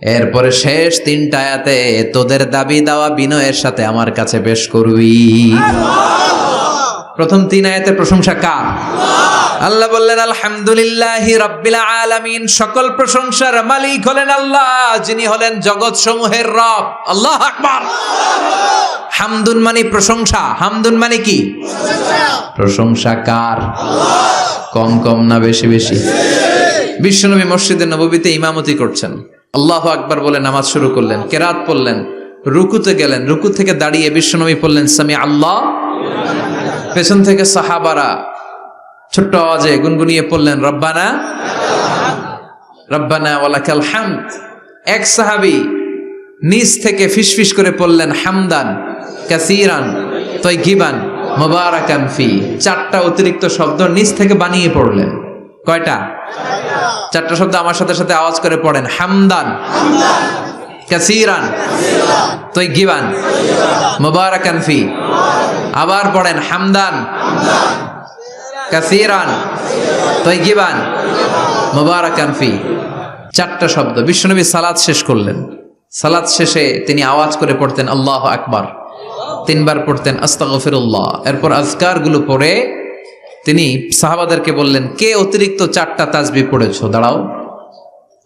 এরপরে শেষ 3টা আয়াতে তোদের দাবি দাওয়া বিনয়ের সাথে আমার কাছে পেশ করবি। প্রথম 3 আয়াতে প্রশংসা কার? আল্লাহ বললেন আলহামদুলিল্লাহি রাব্বিল আলামিন, সকল প্রশংসার মালিক হলেন আল্লাহ, যিনি হলেন জগৎ সমূহের রব। আল্লাহু আকবার। হামদুন মানে প্রশংসা। হামদুন মানে কি? প্রশংসা কার? কম কম না বেশি বেশি? বিশ্বনবী মসজিদে নববীতে ইমামতি করছেন, আল্লাহু আকবার বলে নামাজ শুরু করলেন, কেরাত পড়লেন, রুকুতে গেলেন, রুকু থেকে দাঁড়িয়ে বিশ্বনবী পড়লেন সামি আল্লাহ। পেছন থেকে সাহাবারা ছোট্ট আওয়াজে গুনগুনিয়ে পড়লেন রব্বানা রব্বানা ওয়ালাকাল হামদ। এক সাহাবী নিচ থেকে ফিসফিস করে পড়লেন হামদান কাসীরান তাইয়িবান মুবারাকান ফি। 4টা অতিরিক্ত শব্দ নিচ থেকে বানিয়ে পড়লেন। কয়টা? 4টা শব্দ আমার সাথে সাথে আওয়াজ করে পড়েন। হামদান কাসীরান তাইয়িবান মুবারাকান ফি। আবার পড়েন হামদান কাসীরান তাইয়িবান মুবারাকান ফি। 4টা শব্দ। বিশ্বনবী সালাত শেষ করলেন। সালাত শেষে তিনি আওয়াজ করে পড়তেন আল্লাহু আকবার, 3 বার পড়তেন আস্তাগফিরুল্লাহ। এরপর আজকারগুলো পড়ে তিনি সাহাবাদেরকে বললেন, কে অতিরিক্ত 4টা তাসবিহ পড়েছো? দাঁড়াও,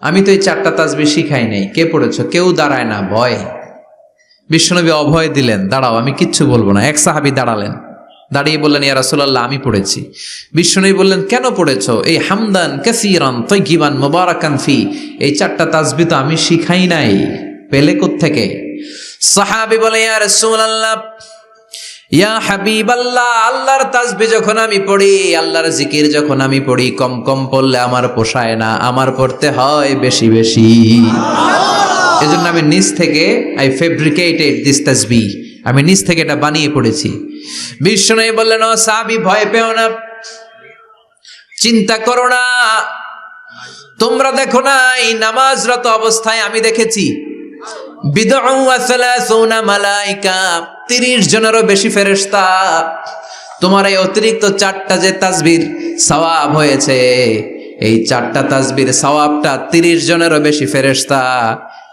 আমি তো এই 4টা তাসবিহ শিখাই নাই, কে পড়েছো? কেউ দাঁড়ায় না, ভয়। বিশ্বনবী অভয় দিলেন, দাঁড়াও, আমি কিচ্ছু বলবো না। এক সাহাবী দাঁড়ালেন, দাঁড়িয়ে বললেন ইয়া রাসূলুল্লাহ, আমি পড়েছি। বিশ্বনবী বললেন, কেন পড়েছো? এই হামদান কাসীরান তাইয়িবান মুবারাকান ফি, এই 4টা তাসবিহ তো আমি শিখাই নাই, পেলে কোত্থেকে? সাহাবী বলে ইয়া রাসূলুল্লাহ, ইয়া হাবিবাল্লাহ, আল্লাহর তাসবিহ যখন আমি পড়ি, আল্লাহর জিকির যখন আমি পড়ি, কম কম পড়লে আমার পোষায় না, আমার পড়তে হয় বেশি বেশি। এজন্য আমি নিজ থেকে আই ফেব্রিকেটেড দিস তাসবিহ, আমি নিজ থেকে এটা বানিয়ে পড়েছি। বিশ্বনবী বললেন, ও সাহাবী, ভয় পেও না, চিন্তা করো না। তোমরা দেখো না, এই নামাজরত অবস্থায় আমি দেখেছি বিদউ ওয়া সালাসুনা মালাইকা, 30 জনেরও বেশি ফেরেশতা। তোমার এই অতিরিক্ত 4টা যে তাসবিহর সওয়াব হয়েছে, এই 4টা তাসবিহর সওয়াবটা 30 জনেরও বেশি ফেরেশতা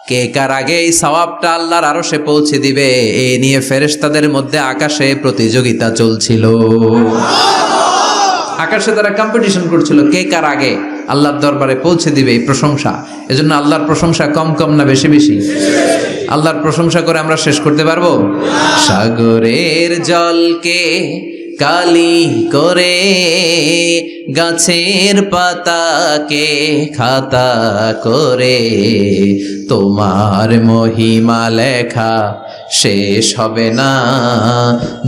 কে কার আগে এই সওয়াবটা আল্লাহর আরশে পৌঁছে দিবে, এই নিয়ে ফেরেশতাদের মধ্যে আকাশে প্রতিযোগিতা চলছিল। আকাশে তারা কম্পিটিশন করছিল, কে কার আগে আল্লাহর দরবারে পৌঁছে দিবে এই প্রশংসা। এজন্য আল্লাহর প্রশংসা কম কম না বেশি বেশি? আল্লাহর প্রশংসা করে আমরা শেষ করতে পারবো? সাগরের জলকে কালি করে, গাছের পাতাকে খাতা করে, তোমার মহিমা লেখা শেষ হবে না,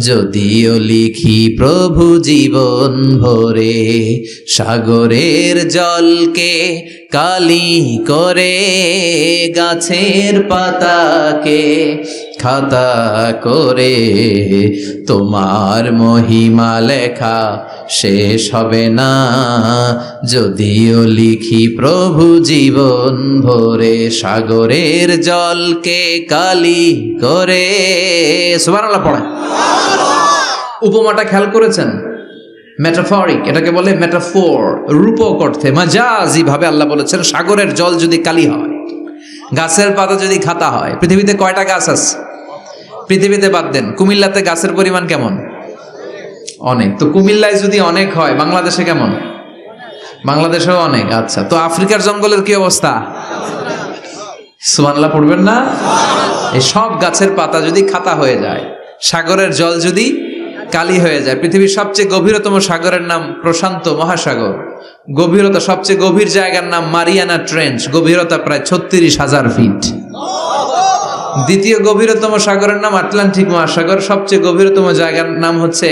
যদিও লিখি প্রভু জীবন ভরে। সাগরের জলকে কালি করে, গাছের পাতাকে খাতা করে, তোমার মহিমা লেখা শেষ হবে না, যদিও লিখি প্রভু জীবন ভরে। সাগরের জলকে কালি করে। সুবহানাল্লাহ পড়েন। উপমাটা খেয়াল করেছেন? মেটাফরিক, এটাকে বলে মেটাফোর, রূপক অর্থে, মাজাজি ভাবে আল্লাহ বলেছেন সাগরের জল যদি কালি হয়, গাছের পাতা যদি খাতা হয়। পৃথিবীতে কয়টা গাছ আছে? পৃথিবীতে বাদ দেন, কুমিল্লাতে গাছের পরিমাণ কেমন? অনেক। তো কুমিল্লায় যদি অনেক হয়, বাংলাদেশে কেমন? বাংলাদেশেও অনেক। আচ্ছা, তো আফ্রিকার জঙ্গলের কি অবস্থা? সুবহানাল্লাহ পড়বেন না? এই সব গাছের পাতা যদি খাতা হয়ে যায়, সাগরের জল যদি কালি হয়ে যায়। পৃথিবীর সবচেয়ে গভীরতম সাগরের নাম প্রশান্ত মহাসাগর। গভীরতা, সবচেয়ে গভীর জায়গার নাম মারিয়ানা ট্রেঞ্চ, গভীরতা প্রায় 36,000 ফিট। দ্বিতীয় গভীরতম সাগরের নাম আটলান্টিক মহাসাগর, সবচেয়ে গভীরতম জায়গার নাম হচ্ছে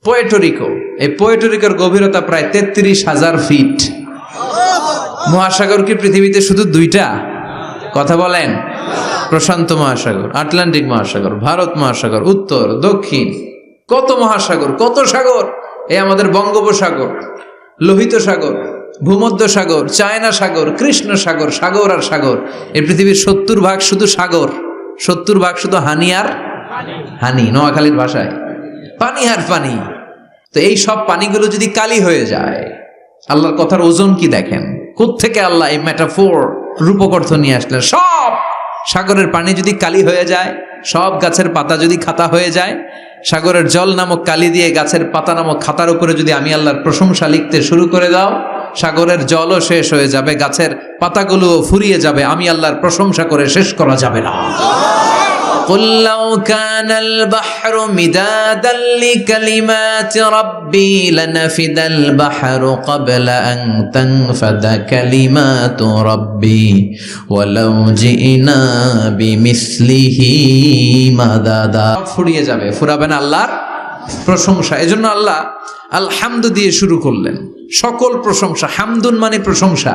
পোয়েটোরিকো। এই পোয়েটোরিকোর গভীরতা প্রায় 33,000 ফিট। মহাসাগর কি পৃথিবীতে শুধু দুইটা? কথা বলেন। প্রশান্ত মহাসাগর, আটলান্টিক মহাসাগর, ভারত মহাসাগর, উত্তর দক্ষিণ, কত মহাসাগর, কত সাগর। এই আমাদের বঙ্গোপসাগর, লোহিত সাগর, ভূমধ্য সাগর, চায়না সাগর, কৃষ্ণ সাগর, সাগর আর সাগর। এই পৃথিবীর 70 শুধু সাগর, 70 শুধু হানি আর হানি, নোয়াখালীর ভাষায় পানি আর পানি। তো এই সব পানিগুলো যদি কালি হয়ে যায়, আল্লাহর কথার ওজন কি দেখেন। কোত্থেকে আল্লাহ এই মেটাফোর, রূপক অর্থ নিয়ে আসলেন। সব সাগরের পানি যদি কালি হয়ে যায়, সব গাছের পাতা যদি খাতা হয়ে যায়, সাগরের জল নামক কালি দিয়ে গাছের পাতা নামক খাতার উপরে যদি আমি আল্লাহর প্রশংসা লিখতে শুরু করে দাও, সাগরের জলও শেষ হয়ে যাবে, গাছের পাতাগুলোও ফুরিয়ে যাবে, আমি আল্লাহর প্রশংসা করে শেষ করা যাবে না। قُلْ لَوْ كَانَ الْبَحْرُ مِدَادًا لِكَلِمَاتِ رَبِّي لَنَفِدَ الْبَحْرُ قَبْلَ أَن تَنفَدَ كَلِمَاتُ رَبِّي وَلَوْ جِئْنَا بِمِثْلِهِ مَدَدًا। ফুরিয়ে যাবে, ফুরাবে না আল্লাহর প্রশংসা। এজন্য আল্লাহ আলহামদু দিয়ে শুরু করলেন। সকল প্রশংসা, হামদুন মানে প্রশংসা,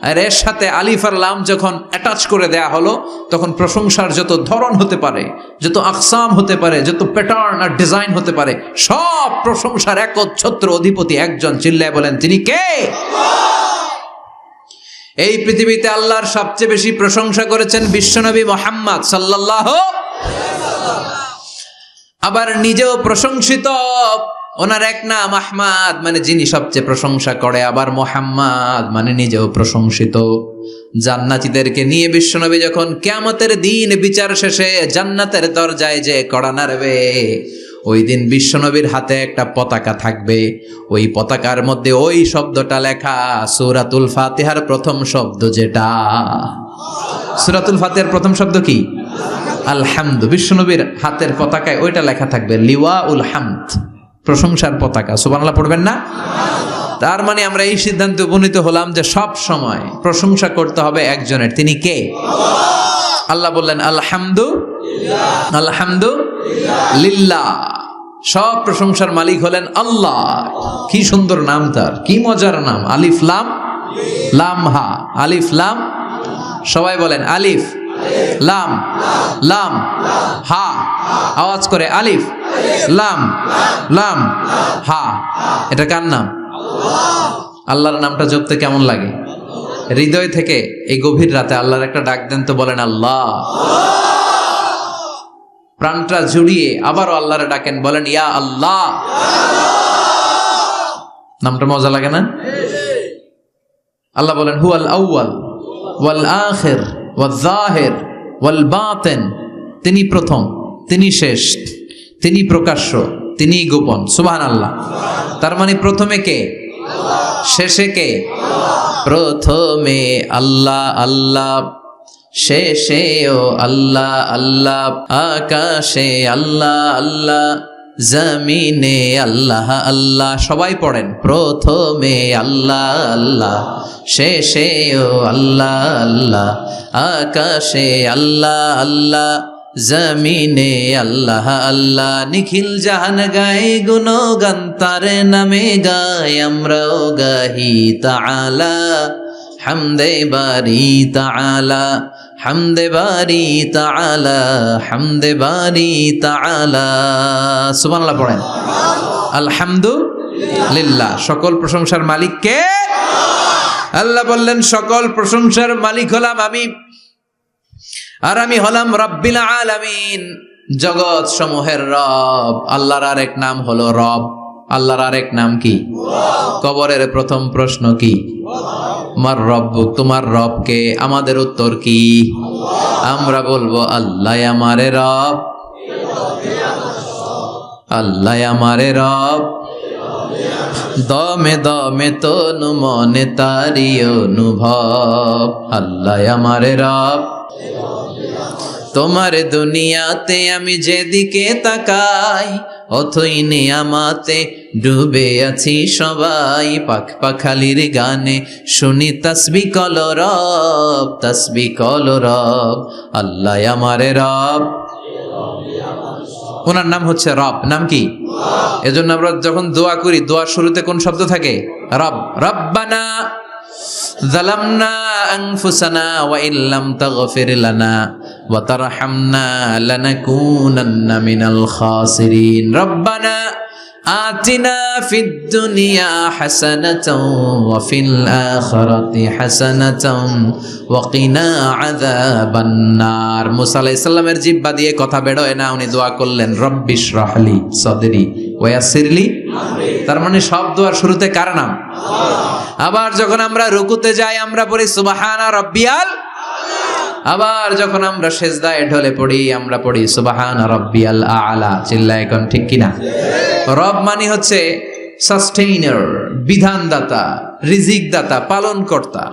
আর এর সাথে আলিফ আর লাম যখন অ্যাটাচ করে দেয়া হলো, তখন প্রশংসার যত ধরন হতে পারে, যত আকসাম হতে পারে, যত প্যাটার্ন আর ডিজাইন হতে পারে, সব প্রশংসার একচ্ছত্র অধিপতি একজন। চিল্লায় বলেন, তিনি কে? এই পৃথিবীতে আল্লাহর সবচেয়ে বেশি প্রশংসা করেছেন বিশ্বনবী মুহাম্মদ সাল্লাল্লাহু আলাইহি ওয়াসাল্লাম। আবার নিজেও প্রশংসিত। ওনার এক নাম আহমদ, মানে যিনি সবচেয়ে প্রশংসা করে। আবার মুহাম্মদ মানে নিজেও প্রশংসিত। জান্নাতীদেরকে নিয়ে বিশ্বনবী যখন কিয়ামতের দিন বিচার শেষে জান্নাতের দরজায় যে কড়া নাড়বে, ওই দিন বিশ্বনবীর হাতে একটা পতাকা থাকবে। ওই পতাকার মধ্যে ওই শব্দটা লেখা, সূরাতুল ফাতিহার প্রথম শব্দ যেটা। সূরাতুল ফাতিহার প্রথম শব্দ কি? আলহামদু। বিশ্বনবীর হাতের পতাকায় ওইটা লেখা থাকবে, লিওয়াউল হামদ, প্রশংসার পতাকা। সুবহানাল্লাহ পড়বেন না? তার মানে আমরা এই সিদ্ধান্তে উপনীত হলাম যে সব সময় প্রশংসা করতে হবে একজনের। তিনি কে? আল্লাহ বললেন আলহামদু আলহামদু লিল্লাহ। সব প্রশংসার মালিক হলেন আল্লাহ। কি সুন্দর নাম তার, কি মজার নাম। আলিফ লাম লাম হা, আলিফ লাম। সবাই বলেন আলিফ লাম লাম হা, আওয়াজ করে আলিফ লাম লাম হা। এটা কার নাম? আল্লাহর নামটা জপতে কেমন লাগে? হৃদয় থেকে এই গভীর রাতে আল্লাহর একটা ডাক দেন তো, বলেন আল্লাহ। প্রাণটা জুড়িয়ে আবারও আল্লাহরে ডাকেন, বলেন ইয়া আল্লাহ। নামটা মজা লাগে না? আল্লাহ বলেন হুয়াল আউয়াল ওয়াল আখির ওয়াল যাহির ওয়াল বাতিন। তিনি প্রথম, তিনি শেষ, তিনি প্রকাশ্য, তিনি গোপন। সুবহানাল্লাহ। তার মানে প্রথমে কে? শেষে কে? প্রথমে আল্লাহ আল্লাহ, শেষেও আল্লাহ আল্লাহ, আকাশে আল্লাহ আল্লাহ, জমিনে আল্লাহ আল্লাহ। সবাই পড়েন, প্রথমে আল্লাহ আল্লাহ, শেষেও আল্লাহ আল্লাহ, আকাশে আল্লাহ আল্লাহ, জমিনে আল্লাহ আল্লাহ। নিখিল জাহান গায়ে গুণগান তার নামে গায়, আমরাও গাহি তাআলা হামদে বারি তাআলা, হামদে বারি তাআলা, হামদে বারি তাআলা। সুবহানাল্লাহ পড়েন। আলহামদুলিল্লাহ। সকল প্রশংসার মালিক কে? আল্লাহ বললেন সকল প্রশংসার মালিক হলাম আমি, আর আমি হলাম রব্বিল আলামিন, জগৎ সমূহের রব। আল্লাহর আরেক নাম হলো রব। আল্লাহর আরেক নাম কি? কবরের প্রথম প্রশ্ন কি? মার রব্বুক, তোমার রব কে? আমাদের উত্তর কি? আমরা বলবো আল্লাহ আমারে রব, আল্লাহ আমারে রব। দমে দমে তনু মনে তারি অনুভব, আল্লাহ আমারে রব। তোমার দুনিয়াতে আমি যেদিকে তাকাই, অথই নিয়ামাতে ডুবে আছি সবাই পাখ পাখালির গানে, শুনি তাসবিহ কলরব, আল্লাহ আমারে রব। ওনার নাম হচ্ছে রব। নাম কি? এজন্য আমরা যখন দোয়া করি, দোয়ার শুরুতে কোন শব্দ থাকে? রব। রব্বানা যালামনা আনফুসানা ওয়া ইল্লাম তাগফির লানা ওয়া তারহামনা লানাকুনান্না মিনাল খাসিরিন। রব্বানা আতিনা ফিদ দুনিয়া হাসানাতাও ওয়া ফিল আখিরাতি হাসানাতাও ওয়া কিনা আযাবান নার। মুসা আলাইহিস সালামের জিহ্বা দিয়ে কথা বের হয় না, উনি দোয়া করলেন রব্বিশ রাহলি সাদরি ওয়া ইয়াসসিরলি আমরি। তার মানে সব দোয়ার শুরুতে কার নাম? আবার যখন আমরা রুকুতে যাই আমরা পড়ি সুবহানা রাব্বিয়াল। আবার যখন আমরা সেজদায় ঢলে পড়ি আমরা পড়ি সুবহানা রাব্বিয়াল আ'লা। চিল্লায় কোন ঠিক কিনা? রব মানে হচ্ছে সাস্টেইনার, বিধানদাতা, রিজিক দাতা, পালন কর্তা।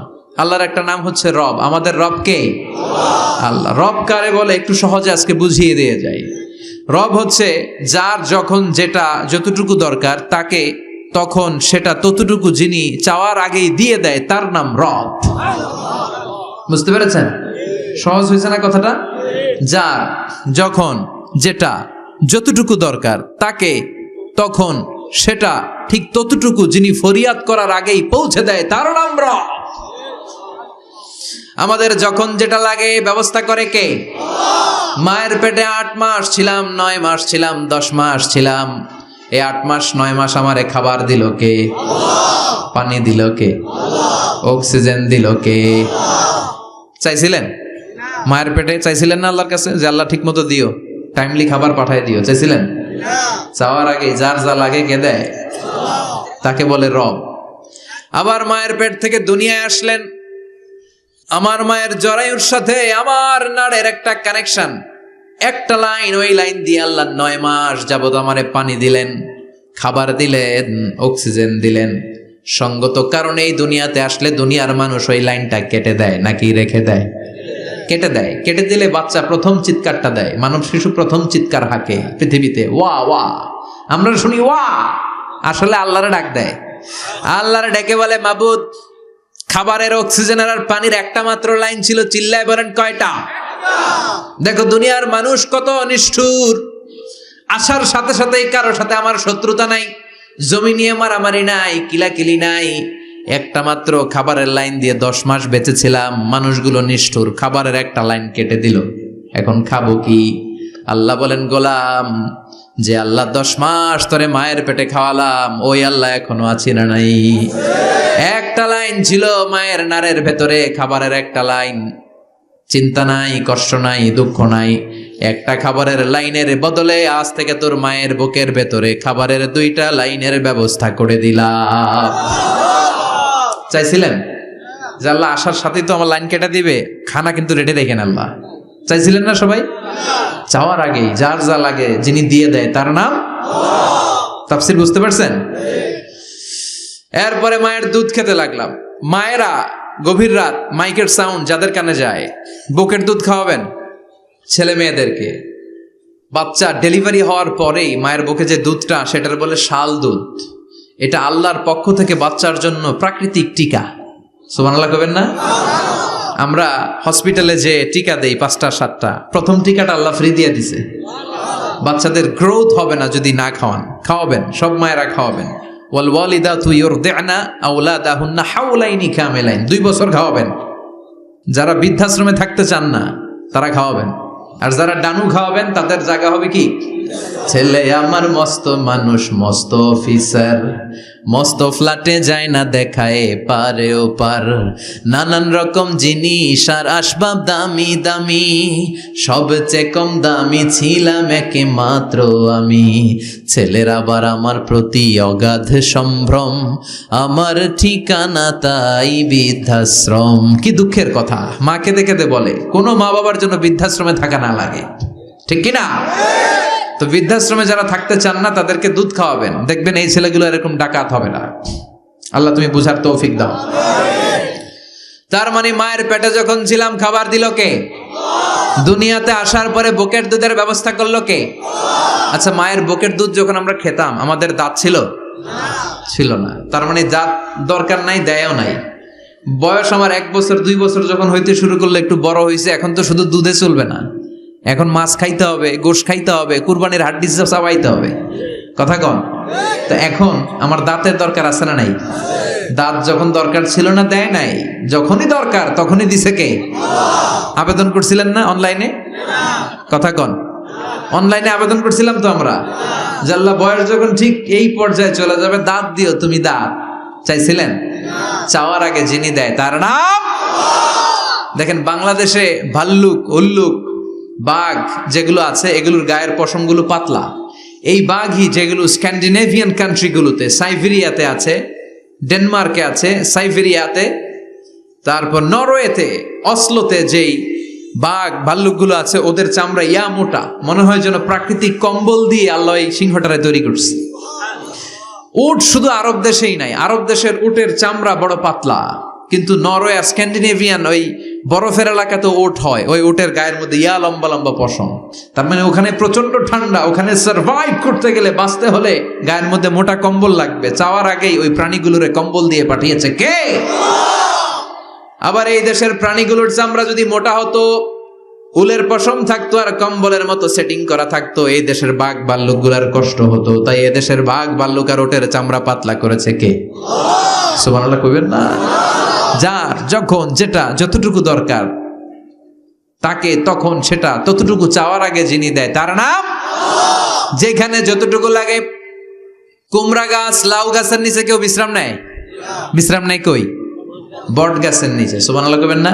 আল্লাহর একটা নাম হচ্ছে রব। আমাদের রব কে? আল্লাহ। রব কারে বলে একটু সহজে আজকে বুঝিয়ে দিয়ে যাই। রব হচ্ছে যার যখন যেটা যতটুকু দরকার তাকে তখন সেটা ততটুকু যিনি চাওয়ার আগেই দিয়ে দেয়, তার নাম রব। বুঝতে পেরেছেন? সহজ হয়েছে না কথাটা? যার যখন যেটা যতটুকু দরকার তাকে তখন সেটা ঠিক ততটুকু যিনি ফরিয়াদ করার আগেই পৌঁছে দেয়, তার নাম রব। আমাদের যখন যেটা লাগে ব্যবস্থা করে কে? মায়ের পেটে 8 মাস ছিলাম, 9 মাস ছিলাম, 10 মাস ছিলাম। এই 8 মাস 9 মাস আমারে খাবার দিল কে? পানি দিল কে? অক্সিজেন দিল কে? চাইছিলেন? মায়ের পেটে চাইছিলেন না আল্লাহর কাছে যে আল্লাহ ঠিক মতো দিও, টাইমলি খাবার পাঠায় দিও? চাইছিলেন? চাওয়ার আগে যার যা লাগে কে দেয়? তাকে বলে রব। আবার মায়ের পেট থেকে দুনিয়ায় আসলেন, আমার মায়ের জরায়ুর সাথে আমার নাড়ের একটা কানেকশন, একটা লাইন, ওই লাইন দিয়ে আল্লাহ 9 মাস যাবত আমারে পানি দিলেন, খাবার দিলেন, অক্সিজেন দিলেন। সঙ্গত কারণে এই দুনিয়াতে আসলে দুনিয়ার মানুষ ওই লাইনটা কেটে দেয় নাকি রেখে দেয়? কেটে দেয়। কেটে দিলে বাচ্চা প্রথম চিৎকারটা দেয়, মানব শিশু প্রথম চিৎকার হাঁকে পৃথিবীতে, ওয়া ওয়া। আমরা শুনি ওয়া, আসলে আল্লাহরে ডাক দেয়। আল্লাহরে ডেকে বলে মাবুদ, খাবারের, অক্সিজেনের আর পানির একটা মাত্র লাইন ছিল, চিল্লায় বলেন কয়টা? দেখো দুনিয়ার মানুষ কত নিষ্ঠুর। আসার সাথে সাথেই কারোর সাথে আমার শত্রুতা নাই, জমি নিয়ে মারামারি নাই, কিলাকিলি নাই, একটা মাত্র খাবারের লাইন দিয়ে 10 মাস বেঁচেছিলাম। মানুষগুলো নিষ্ঠুর, খাবারের একটা লাইন কেটে দিল, এখন খাবো কি? আল্লাহ বলেন গোলাম, যে আল্লাহ 10 মাস ধরে মায়ের পেটে খাওয়ালাম, ওই আল্লাহ এখনো আছি না নাই? একটা লাইন ছিল মায়ের নারের ভেতরে, খাবারের একটা লাইন, চিন্তা নাই, কষ্ট নাই, দুঃখ নাই। একটা খাবারের লাইনের বদলে আজ থেকে তোর মায়ের বুকের ভেতরে খাবারের 2টা লাইনের ব্যবস্থা করে দিলাম। চাইছিলেন যে আল্লাহ আসার সাথেই তো আমার লাইন কেটে দিবে, খানা কিন্তু রেডি রেখেন আল্লাহ? চাইছিলেন না সবাই? চাওয়ার আগেই যার যা লাগে যিনি দিয়ে দেয় তার নাম তাফসীর। বুঝতে পারছেন? এরপরে মায়ের দুধ খেতে লাগলাম। মায়েরা গভীর রাত মাইকের সাউন্ড যাদের কানে যায়, বুকের দুধ খাওয়াবেন ছেলে মেয়েদেরকে। বাচ্চা ডেলিভারি হওয়ার পরেই মায়ের বুকে যে দুধটা, সেটার বলে শাল দুধ। এটা আল্লাহর পক্ষ থেকে বাচ্চার জন্য প্রাকৃতিক টিকা। সুবহানাল্লাহ কবেন না? আমরা হসপিটালে যে টিকা দেই 5টা 7টা, প্রথম টিকাটা আল্লাহ ফ্রি দিয়ে দিছে। বাচ্চাদের গ্রোথ হবে না যদি না খাওয়ান। খাওয়াবেন, সব মায়েরা খাওয়াবেন। ওয়াল ওয়ালিদাতু ইউরদি'না আওলাদাহুন্না হাওলাইনি কামিলাইন, 2 বছর খাওয়াবেন। যারা বৃদ্ধাশ্রমে থাকতে চান না তারা খাওয়াবেন, আর যারা ডানু খাওয়াবেন তাদের জায়গা হবে কি? ছেলে আমার মস্ত মানুষ, মস্ত অফিসার, মস্ত ফ্ল্যাটে যায় না দেখায় পারে ও পার, নানান রকম জিনিস আর আসবাব দামি দামি, সবচেয়ে কম দামি ছিলাম একে মাত্র আমি। ছেলের আবার আমার প্রতি অগাধ সম্ভ্রম, আমার ঠিকানা তাই বৃদ্ধাশ্রম। কি দুঃখের কথা, মা কেঁদে কেঁদে বলে কোনো মা বাবার জন্য বৃদ্ধাশ্রমে থাকা না লাগে, ঠিক কিনা? তো বৃদ্ধাশ্রমে যারা থাকতে চান না তাদেরকে দুধ খাওয়াবেন, দেখবেন এই ছেলেগুলো এরকম ডাকাত হবে না। আল্লাহ তুমি বুঝার তৌফিক দাও। তার মানে মায়ের পেটে যখন ছিলাম খাবার দিল কে? দুনিয়াতে আসার পরে বুকের দুধের ব্যবস্থা করলো কে? আচ্ছা, মায়ের বুকের দুধ যখন আমরা খেতাম আমাদের দাঁত ছিল? ছিল না। তার মানে যা দরকার নাই দেয়ও নাই। বয়স আমার 1 বছর 2 বছর যখন হইতে শুরু করলে একটু বড় হয়েছে, এখন তো শুধু দুধে চলবে না, এখন মাছ খাইতে হবে, গোশ খাইতে হবে, কুরবানির হাড্ডি চাবাইতে হবে। কথা কন। তো এখন আমার দাঁতের দরকার আছে না নাই? দাঁত যখন দরকার ছিল না দেয় নাই, যখনই দরকার তখনই দিছে কে? আবেদন করছিলেন না অনলাইনে? কথা কন। অনলাইনে আবেদন করছিলাম তো আমরা, জাল্লা বয়স যখন ঠিক এই পর্যায়ে চলে যাবে দাঁত দিও তুমি, দাঁত চাইছিলেন? চাওয়ার আগে যিনি দেয় তার নাম। দেখেন বাংলাদেশে ভাল্লুক, উল্লুক, বাঘ যেগুলো আছে এগুলোর গায়ের পশমগুলো পাতলা। এই বাঘই যেগুলো স্ক্যান্ডিনেভিয়ান কান্ট্রিগুলোতে, সাইবেরিয়াতে আছে, ডেনমার্কে আছে, সাইবেরিয়াতে, তারপর নরওয়েতে, অসলোতে যেই বাঘ ভাল্লুকগুলো আছে ওদের চামড়া ইয়া মোটা, মনে হয় যেন প্রাকৃতিক কম্বল দিয়ে আল্লাহ এই সিংহটারে তৈরি করছে। উট শুধু আরব দেশেই নাই, আরব দেশের উটের চামড়া বড় পাতলা, কিন্তু নরওয়ে স্ক্যান্ডিনেভিয়ান ওই বরফের এলাকাতে উট হয়, ওই উটের গায়ের মধ্যে ইয়া লম্বা লম্বা পশম। তার মানে ওখানে প্রচন্ড ঠান্ডা, ওখানে সার্ভাইভ করতে গেলে, বাঁচতে হলে গায়ের মধ্যে মোটা কম্বল লাগবে। চাওয়ার আগেই ওই প্রাণীগুলোরে কম্বল দিয়ে পাঠিয়েছে কে? আবার এই দেশের প্রাণীগুলোর চামড়া যদি মোটা হতো, উলের পশম থাকতো আর কম্বলের মতো সেটিং করা থাকতো, এই দেশের বাঘ ভাল্লুক গুলার কষ্ট হতো। তাই এ দেশের বাঘ ভাল্লুক আর ওটের চামড়া পাতলা করেছে কে? সুবহানাল্লাহ কইবেন না? যার যখন যেটা যতটুকু দরকার তাকে তখন সেটা ততটুকু চাওয়ার আগে যিনি দেয় তার নাম। যেখানে যতটুকু লাগে, কুমড়া গাছ, লাউ গাছের নিচে কেউ বিশ্রাম নেয়? বিশ্রাম নেয় কই? বট গাছের নিচে। সুবহানাল্লাহ কইবেন না?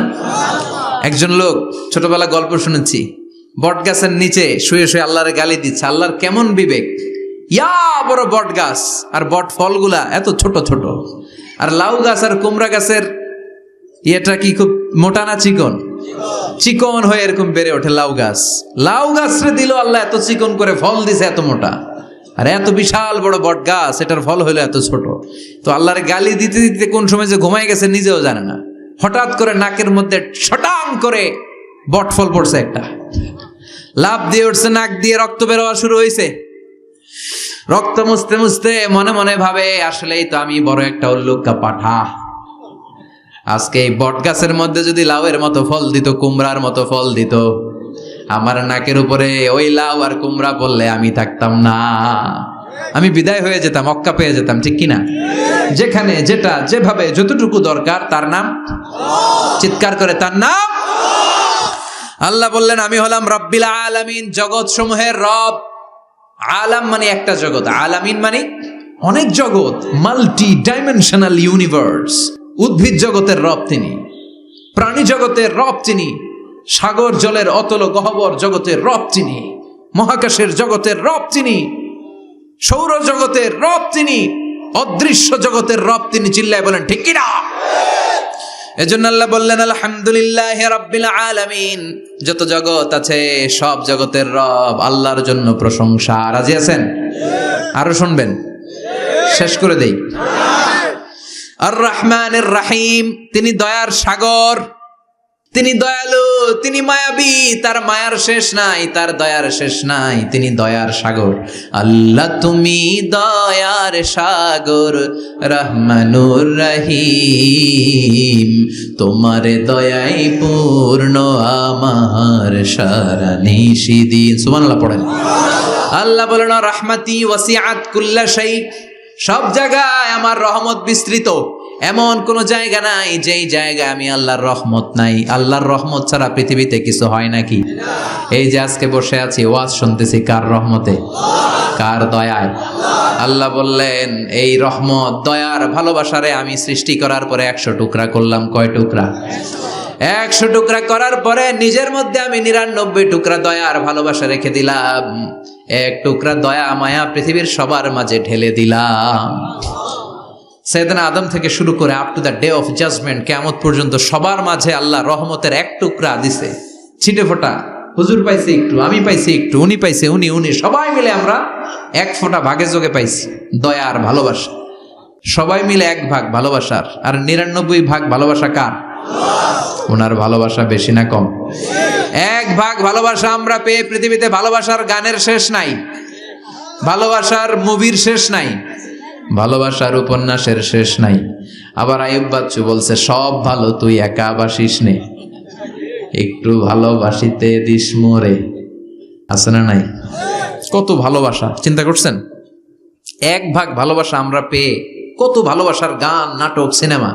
একজন লোক ছোটবেলা গল্প শুনেছি, বট গাছের নিচে শুয়ে শুয়ে আল্লাহরে গালি দিচ্ছে। আল্লাহর কেমন বিবেক, ইয়া বড় বট গাছ আর বট ফলগুলা এত ছোট ছোট, আর লাউ গাছ আর কুমড়া গাছের এটা কি খুব মোটা না চিকন? চিকন হয়ে এরকম বেড়ে ওঠে লাউ গাছ। লাউ গাছরে দিল আল্লাহ এত চিকন করে, ফল দিছে এত মোটা। আর এত বিশাল বড় বট গাছ, এটার ফল হলো এত ছোট। তো আল্লাহর গালি দিতে দিতে কোন সময় যে ঘুমাই গেছে নিজেও জানে না। হঠাৎ করে নাকের মধ্যে ছটাং করে বট ফল পড়ছে একটা, লাভ দিয়ে উঠছে, নাক দিয়ে রক্ত বের হওয়া শুরু হয়েছে। রক্ত মুছতে মুছতে মনে মনে ভাবে, আসলেই তো আমি বড় একটা উল্লুকা পাঠা। আজকে এই বট গাছের মধ্যে যদি লাউয়ের মতো ফল দিত, কুমড়ার মতো ফল দিত, আমার নাকের উপরে ওই লাউ আর কুমড়া বললে আমি থাকতাম না, আমি বিদায় হয়ে যেতাম, মক্কা পেয়ে যেতাম। ঠিক কিনা? যেখানে যেটা যেভাবে যতটুকু দরকার তার নাম। চিৎকার করে তার নাম। আল্লাহ বললেন আমি হলাম রব্বিল আলামিন, জগৎ সমূহের রব। আলাম মানে একটা জগৎ, আলামিন মানে অনেক জগৎ, মাল্টি ডাইমেনশনাল ইউনিভার্স। উদ্ভিদ জগতের রব তিনি, প্রাণী জগতের রব তিনি, সাগর জলের অতল গহ্বর জগতের রব তিনি, মহাকাশের জগতের রব তিনি, সৌর জগতের রব তিনি, অদৃশ্য জগতের রব তিনি। চিল্লায় বলেন ঠিক কিনা? এজন্য আল্লাহ বললেন আলহামদুলিল্লাহি রাব্বিল আলামিন, যত জগৎ আছে সব জগতের রব আল্লাহর জন্য প্রশংসা। রাজি আছেন? আরো শুনবেন? শেষ করে দেই। আর রহমানির রহিম, তিনি দয়ার সাগর, তিনি দয়ালু, তিনি মায়াবী, তার মায়ার শেষ নাই, তার দয়ার শেষ নাই, তিনি দয়ার সাগর। আল্লাহ তুমি দয়ার সাগর, রহমানুর রহিম, তোমার দয়াই পূর্ণ আমার সারা নিশিদিন। সুবহানাল্লাহ পড়েন। আল্লাহ বলেন রাহমাতি ওয়াসিআত কুল্লা শাই, সব জায়গায় আমার রহমত বিস্তৃত। এমন কোন জায়গা নাই যেই জায়গায় আমি আল্লাহর রহমত নাই। আল্লাহর রহমত ছাড়া পৃথিবীতে কিছু হয় নাকি? এই যে আজকে বসে আছি, ওয়াজ শুনতেছি, কার রহমতে? কার দয়ায়? আল্লাহ বললেন এই রহমত, দয়ার, ভালোবাসারে আমি সৃষ্টি করার পরে 100 টুকরা করলাম। কয় টুকরা? 100 টুকরা করার পরে নিজের মধ্যে আমি 99 টুকরা দয়ার ভালোবাসা রেখে দিলাম। 1 টুকরা দয়া মায়া পৃথিবীর সবার মাঝে ঢেলে দিলাম। সাইয়েদনা আদম থেকে শুরু করে up to the day of judgement, কিয়ামত পর্যন্ত সবার মাঝে আল্লাহ রহমতের 1 টুকরা দিছে, ছিটে ফোঁটা। হুজুর পাইছে একটু, আমি পাইছি একটু, উনি পাইছে, উনি, সবাই মিলে আমরা 1 ফোঁটা ভাগে যোগে পাইছি দয়ার ভালোবাসা। সবাই মিলে 1 ভাগ ভালোবাসার, আর 99 ভাগ ভালোবাসা কার? ওনার ভালোবাসা বেশি না কম? 1 ভাগ ভালোবাসা আমরা পেয়ে পৃথিবীতে ভালোবাসার গানের শেষ নাই, ভালোবাসার মুভির শেষ নাই, ভালোবাসার উপন্যাসের শেষ নাই। আবার আইয়ুব বাচ্চু বলছে সব ভালো তুই একা বাসিস নে, একটু ভালোবাসিতে দিস মোরে। আছে না নাই? কত ভালোবাসা চিন্তা করছেন? এক ভাগ ভালোবাসা আমরা পেয়ে কত ভালোবাসার গান, নাটক, সিনেমা।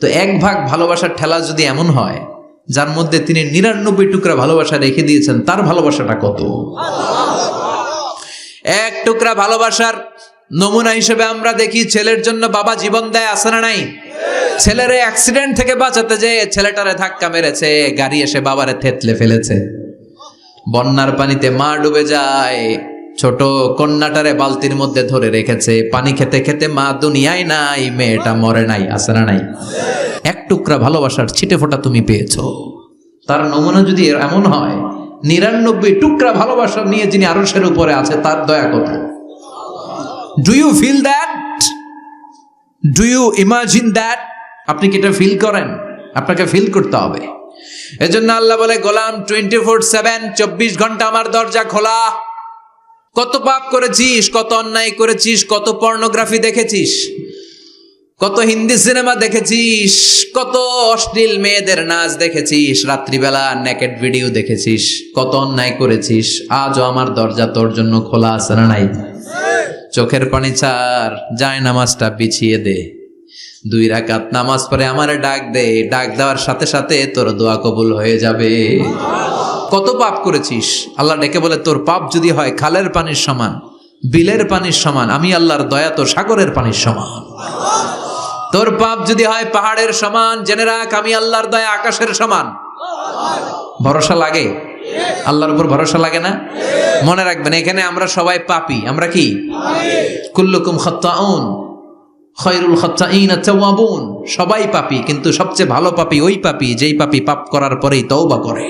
তো এক ভাগ ভালোবাসার ঠেলা যদি এমন হয় যার মধ্যে তিনি 99 টুকরা ভালোবাসা রেখে দিয়েছেন, তার ভালোবাসাটা কত। এক টুকরা ভালোবাসার নমুনা হিসেবে আমরা দেখি ছেলের জন্য বাবা জীবন দেয়, আছে না নাই? ছেলের অ্যাক্সিডেন্ট থেকে বাঁচাতে যে ছেলেটারে ধাক্কা মেরেছে, গাড়ি এসে বাবারে থেতলে ফেলেছে। বন্যার পানিতে মা ডুবে যায়, ছোট কন্যাটারে বালতির মধ্যে ধরে রেখেছে, পানি খেতে খেতে মা দুনিয়ায় নাই, মেয়েটা মরে নাই, আছে না নাই? এক টুকরা ভালোবাসার ছিটে ফোঁটা তুমি পেয়েছো। তার নমুনা যদি এমন হয়, 99 টুকরা ভালোবাসা নিয়ে যিনি আরশের উপরে আছে, তার দয়া কত। Do you feel that? Do you imagine that? আপনি কি এটা ফিল করেন? আপনাকে ফিল করতে হবে। এজন্য আল্লাহ বলে, গোলাম 24/7 24 ঘন্টা আমার দরজা খোলা। কত পাপ করেছিস, কত অন্যায় করেছিস, কত পর্নোগ্রাফি দেখেছিস, কত হিন্দি সিনেমা দেখেছিস, কত অশ্লীল মেয়েদের নাচ দেখেছিস, রাত্রিবেলা নেকেড ভিডিও দেখেছিস, কত অন্যায় করেছিস, আজও আমার দরজা তোর জন্য খোলা, আছে না নাই? চোখের পানি ছাড়, যায় নামাজটা বিছিয়ে দে, 2 রাকাত নামাজ পড়ে আমারে ডাক দে, ডাক দেওয়ার সাথে সাথে তোর দোয়া কবুল হয়ে যাবে। কত পাপ করেছিস, আল্লাহ ডেকে বলে, তোর পাপ যদি হয় খালের পানির সমান, বিলের পানির সমান, আমি আল্লাহর দয়া তোর সাগরের পানির সমান। তোর পাপ যদি হয় পাহাড়ের সমান, জেনে রাখ আমি আল্লাহর দয়া আকাশের সমান। ভরসা লাগে? আল্লাহর উপর ভরসা লাগে না? মনে রাখবেন, এখানে আমরা সবাই পাপী। আমরা কি? কুল্লুকুম খাত্তাউন খায়রুল খাত্তাইন আত-তাওয়াবুন। সবাই পাপী, কিন্তু সবচেয়ে ভালো পাপী ওই পাপী যেই পাপী পাপ করার পরেই তওবা করে।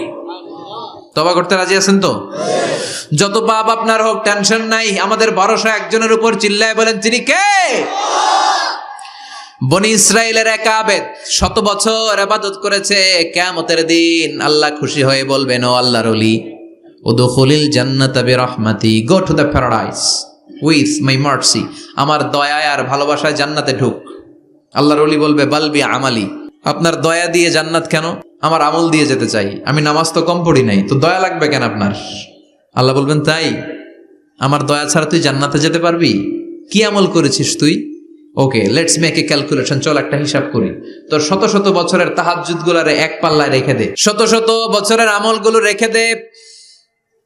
তওবা করতে রাজি আছেন তো? যত পাপ আপনার হোক, টেনশন নাই, আমাদের ভরসা একজনের উপর। চিল্লায় বলেন, তিনি কে? বনি ইসরাইলের এক আবেদ 100 বছর ইবাদত করেছে। কিয়ামতের দিন আল্লাহ খুশি হয়ে বলবেন, ও আল্লাহর ওলি, উদখুলিল জান্নাতা বিরহমাতি, go to the paradise with my mercy. আমার দয়ায় আর ভালোবাসায় জান্নাতে ঢুক। আল্লাহর ওলি বলবে, বালবি আমালি, আপনার দয়া দিয়ে জান্নাত কেন? আমার আমল দিয়ে যেতে চাই, আমি নামাজ তো কম পড়ি নাই, তো দয়া লাগবে কেন আপনার? আল্লাহ বলবেন, তাই? আমার দয়া ছাড়া তুই জান্নাতে যেতে পারবি? কি আমল করেছিস তুই? ওকে, লেটস মেক এ ক্যালকুলেশন, চল একটা হিসাব করি। তোর 100 বছরের তাহাজ্জুদ গুলারে এক পাল্লায় রেখে দে, 100 বছরের আমলগুলো রেখে দে,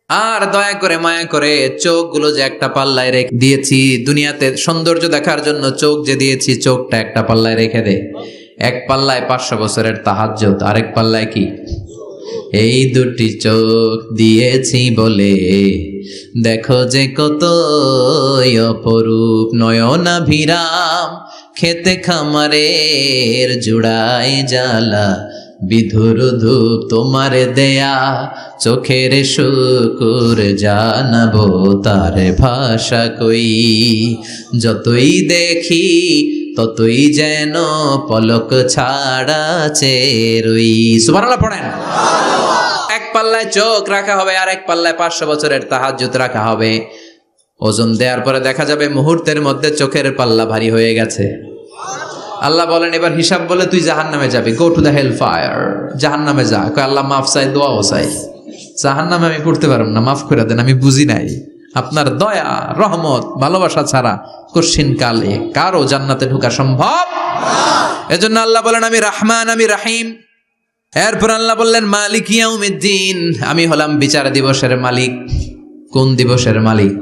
আর দয়া করে মায়া করে চোখগুলো যে একটা পাল্লায় রেখে দিয়েছি, দুনিয়াতে সৌন্দর্য দেখার জন্য চোখ যে দিয়েছি, চোখটা একটা পাল্লায় রেখে দে। এক পাল্লায় 500 বছরের তাহাজ্জুদ, আরেক পাল্লায় কি? এই দুটি চোখ দিয়েছি বলে দেখো যে কত অপরূপ, নয়নাভিরাম খেতে খামারের জুড়ায় জ্বালা, বিধুর ধূপ তোমার দেয়া চোখের শুকুর জানাবো তার ভাষা কই, যতই দেখি ততই যেন পলক ছাড়া চেরুই। সুবহানাল্লাহ পড়েন। এক পাল্লায় চোখ রাখা হবে, আর এক পাল্লায় 500 বছরের তাহাজ্জুদ রাখা হবে। ওজন দেওয়ার পরে দেখা যাবে মুহূর্তের মধ্যে চোখের পাল্লা ভারী হয়ে গেছে। আল্লাহ বলেন, এবার হিসাব বলে তুই জাহান্নামে যাবি, go to the hell fire, জাহান্নামে যা। আল্লাহ মাফ চাই, দোয়াও চাই, জাহান্নামে আমি পড়তে পারব না, মাফ করে দেন, আমি বুঝি নাই। আপনার দয়া, রহমত, ভালোবাসা ছাড়া কশিন কালে কারো জান্নাতে ঢোকা সম্ভব? এজন্য আল্লাহ বলেন, আমি রহমান, আমি রাহিম। এরপর আল্লাহ বললেন, মালিক ইয়াউমিদ্দিন, আমি হলাম বিচার দিবসের মালিক। কোন দিবসের মালিক?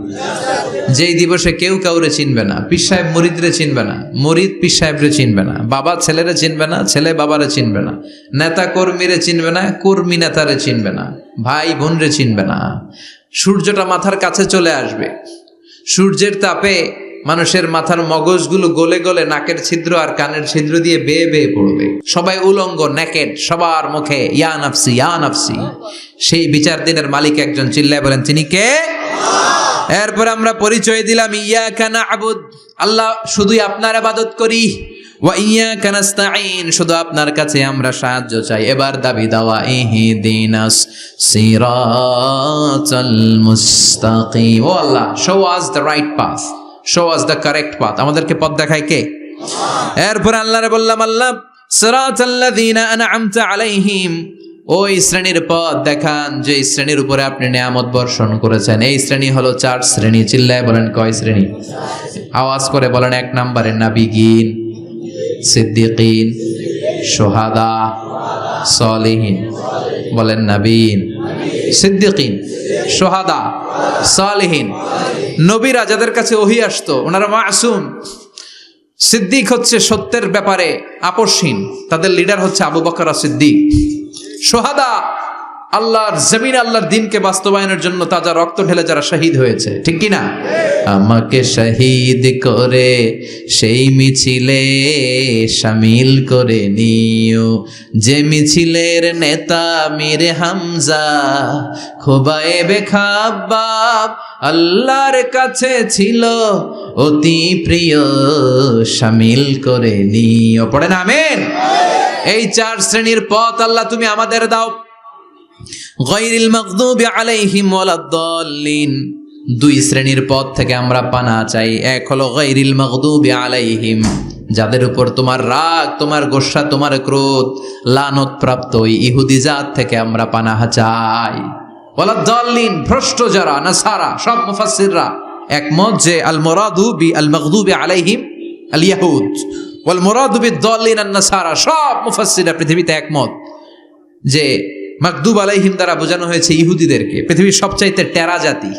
যেই দিবসে কেউ কাউরে চিনবে না, পীর সাহেব মুরিদরে চিনবে না, মুরিদ পীর সাহেবরে চিনবে না, বাবা ছেলেরে চিনবে না, ছেলে বাবারে চিনবে না, নেতা কর্মীরে চিনবে না, কর্মী নেতারে চিনবে না, ভাই বোনরে চিনবে না। সূর্যটা মাথার কাছে চলে আসবে, সূর্যের তাপে মানুষের মাথার মগজগুলো গলে গলে নাকের ছিদ্র আর কানের ছিদ্র দিয়ে বেয়ে বেয়ে পড়বে। সবাই উলঙ্গ, নেকেড, সবার মুখে ইয়া নাফসি ইয়া নাফসি। সেই বিচার দিনের মালিক একজন, চিল্লায় বলেন, তিনি কে? এরপর আমরা পরিচয় দিলাম, ইয়াকা না'বুদ, আল্লাহ শুধুই আপনার ইবাদত করি, ওয়া ইয়াকা নাস্তাঈন, শুধু আপনার কাছে আমরা সাহায্য চাই। এবার দাবি দাওয়া, ইহদিনাস সিরাতাল মুস্তাকিম, O Allah show us the right path, show us the correct path, আমাদেরকে পথ দেখায় কে? এরপর আল্লাহরে বললাম, আল্লাহ সিরাতাল্লাযীনা আনআমতা আলাইহিম, ওই শ্রেণীর পথ দেখান যে শ্রেণীর উপরে আপনি নিয়ামত বর্ষণ করেছেন। এই শ্রেণী হলো 4 শ্রেণী। চিল্লায় বলেন কয় শ্রেণী? আওয়াজ করে বলেন। 1 নম্বরে নাবিয়িন, সিদ্দিকিন, শুহাদা, সালিহিন। বলেন নাবিয়িন, সিদ্দিকিন, শুহাদা, সালিহিন। নবীরা যাদের কাছে ওহী আসতো ওনারা মাসুম। সিদ্দিক হচ্ছে সত্যের ব্যাপারে আপসহীন, তাদের লিডার হচ্ছে আবু বকর সিদ্দিক। শুহাদা আল্লাহর জমিন আল্লাহর দ্বীনকে বাস্তবায়নের জন্য তাজা রক্ত ঢেলে যারা শহীদ হয়েছে, ঠিক কি না? আমাকে শহীদ করে সেই মিছিলে শামিল করে নিও, যে মিছিলের নেতা মীর হামজা খোবায়েবে খাব্বাব আল্লাহর কাছে ছিল অতি প্রিয়, শামিল করে নিও। পড়েন আমিন। এই 4 শ্রেণীর পথ আল্লাহ তুমি আমাদের দাও। গায়রিল মাগদুবি আলাইহিম ওয়ালাদ-দাল্লিন, 2 শ্রেণীর পথ থেকে আমরা পানা চাই। এক হলো গায়রিল মাগদুবি আলাইহিম, যাদের উপর তোমার রাগ, তোমার গোসা, তোমার ক্রোধ, লানত প্রাপ্ত ওই ইহুদি জাত থেকে আমরা পানাহ চাই। ওয়ালাদ-দাল্লিন, ভ্রষ্ট যারা নাসারা, সব মুফাসসিররা একমত যে আল মুরাদু বি আল মাগদুবি আলাইহিম আল ইয়াহুদ ওয়াল মুরাদু বিদ-দাল্লিন আন-নাসারা। সব মুফাসসিররা পৃথিবীতে একমত যে মাগদুব আলাইহিম দ্বারা বোঝানো হয়েছে ইহুদিদেরকে। পৃথিবীর সবচাইতে টেরা জাতি,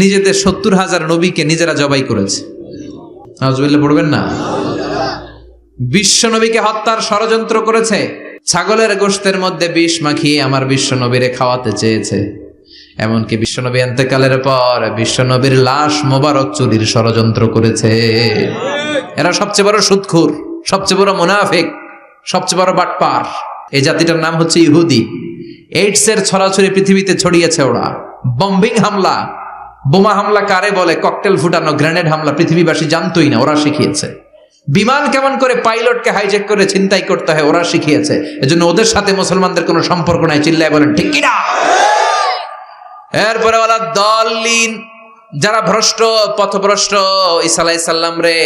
নিজেদের 70,000 নবীকে নিজেরা জবাই করেছে। নাউজুবিল্লাহ পড়বেন না? বিশ্ব নবীকে হত্যার ষড়যন্ত্র করেছে, ছাগলের গোশতের মধ্যে বিষ মাখিয়ে আমার বিশ্ব নবীরে খাওয়াতে চেয়েছে। এমনকি বিশ্ব নবী ইন্তেকালের পর বিশ্ব নবীর লাশ মোবারক চুরির ষড়যন্ত্র করেছে। এরা সবচেয়ে বড় সুদখোর, সবচেয়ে বড় মুনাফিক, সবচেয়ে বড় বাটপার। এই জাতিটার নাম হচ্ছে ইহুদি। এইডসের ছড়াছড়ি পৃথিবীতে ছড়িয়েছে ওরা। বম্বিং হামলা, বোমা হামলা কারে বলে, ককটেল ফুটানো, গ্রেনেড হামলা পৃথিবীবাসী জানতোই না, ওরা শিখিয়েছে। বিমান কেমন করে পাইলটকে হাইজ্যাক করে ছিনতাই করতে হয় ওরা শিখিয়েছে। এজন্য ওদের সাথে মুসলমানদের কোনো সম্পর্ক নাই। চিল্লায় বলেন ঠিক কিনা? এরপরে ওয়ালাদ-দাল্লিন, যারা ভ্রষ্ট, পথভ্রষ্ট, ঈসা আলাইহিস সালাম রে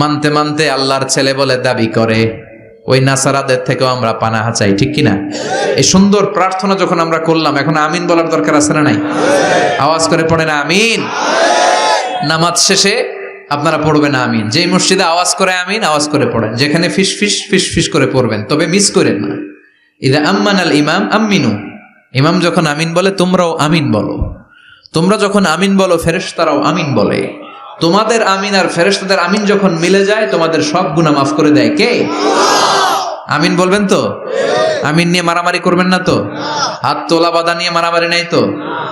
মানতে মানতে আল্লাহর ছেলে বলে দাবি করে, ওই নাসারাদের থেকেও আমরা পানাহা চাই, ঠিক কিনা? এই সুন্দর প্রার্থনা যখন আমরা করলাম, এখন আমিন বলার দরকার আছে না নাই? আওয়াজ করে পড়েন আমিন। নামাজ শেষে আপনারা পড়বেন আমিন। যেই মসজিদে আওয়াজ করে আমিন, আওয়াজ করে পড়েন। যেখানে ফিস ফিস ফিস ফিস করে পড়বেন, তবে মিস করেন না। ইদা আম্মানাল ইমাম আমিনু, ইমাম যখন আমিন বলে তোমরাও আমিন বলো। তোমরা যখন আমিন বলো ফেরেশতারাও আমিন বলে। তোমাদের আমিন আর ফেরেশতাদের আমিন যখন মিলে যায় তোমাদের সব গুনাহ মাফ করে দেয় কে? আমিন বলবেন তো? আমিন নিয়ে মারামারি করবেন না তো? হাত তোলা বাঁধা নিয়ে মারামারি নাই তো?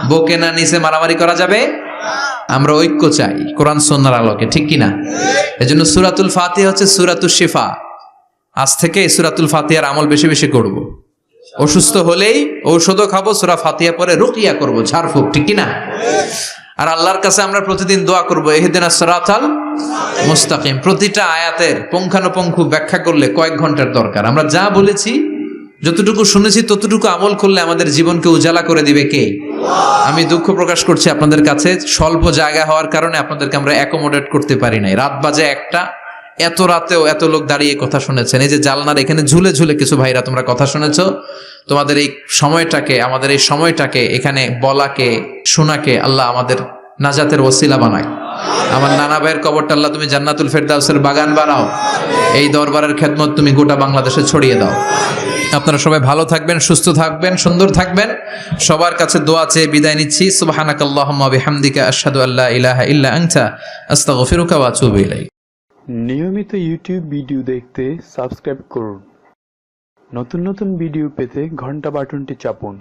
বুকে না নিচে মারামারি করা যাবে? আমরা ঐক্য চাই কোরআন সুন্নাহর আলোকে, ঠিক কিনা? এজন্য সূরাতুল ফাতিহা হচ্ছে সূরাতুশ শিফা। আজ থেকে সূরাতুল ফাতিহার আমল বেশি বেশি করব। অসুস্থ হলেই ঔষধও খাবো, সূরা ফাতিহা পরে রুকিয়া করব, ঝাড়ফুঁক, ঠিক কিনা? আর আল্লাহর কাছে আমরা প্রতিদিন দোয়া করবো ইহদিনাস সিরাতাল মুস্তাকিম। প্রতিটা আয়াতের পুঙ্খানুপুঙ্খ ব্যাখ্যা করলে কয়েক ঘন্টার দরকার। আমরা যা বলেছি, যতটুকু শুনেছি ততটুকু আমল করলে আমাদের জীবনকে উজালা করে দিবে কে? আমি দুঃখ প্রকাশ করছি আপনাদের কাছে, স্বল্প জায়গা হওয়ার কারণে আপনাদেরকে আমরা অ্যাকোমোডেট করতে পারি নাই। রাত বাজে 1টা, এত রাতেও এত লোক দাঁড়িয়ে কথা শুনেছেন। এই যে জালনার এখানে ঝুলে ঝুলে কিছু ভাইরা তোমরা কথা শুনেছো। তোমাদের এই সময়টাকে, আমাদের এই সময়টাকে, এখানে বলাকে, শোনাকে আল্লাহ আমাদের নাজাতের ওসিলা বানায়। আমার নানা ভাইয়ের কবরটা আল্লাহ তুমি জান্নাতুল ফেরদাউসের বাগান বানাও। এই দরবারের খেদমত তুমি গোটা বাংলাদেশে ছড়িয়ে দাও। আপনারা সবাই ভালো থাকবেন, সুস্থ থাকবেন, সুন্দর থাকবেন। সবার কাছে দোয়া চেয়ে বিদায় নিচ্ছি। সুবহানাকাল্লাহুম্মা বিহামদিকা আশহাদু আল্লা ইলাহা ইল্লা আনতা আস্তাগফিরুকা ওয়া আতুবু ইলাইক। নিয়মিত ইউটিউব ভিডিও দেখতে সাবস্ক্রাইব করুন। নতুন নতুন ভিডিও পেতে ঘন্টা বাটনটি চাপুন।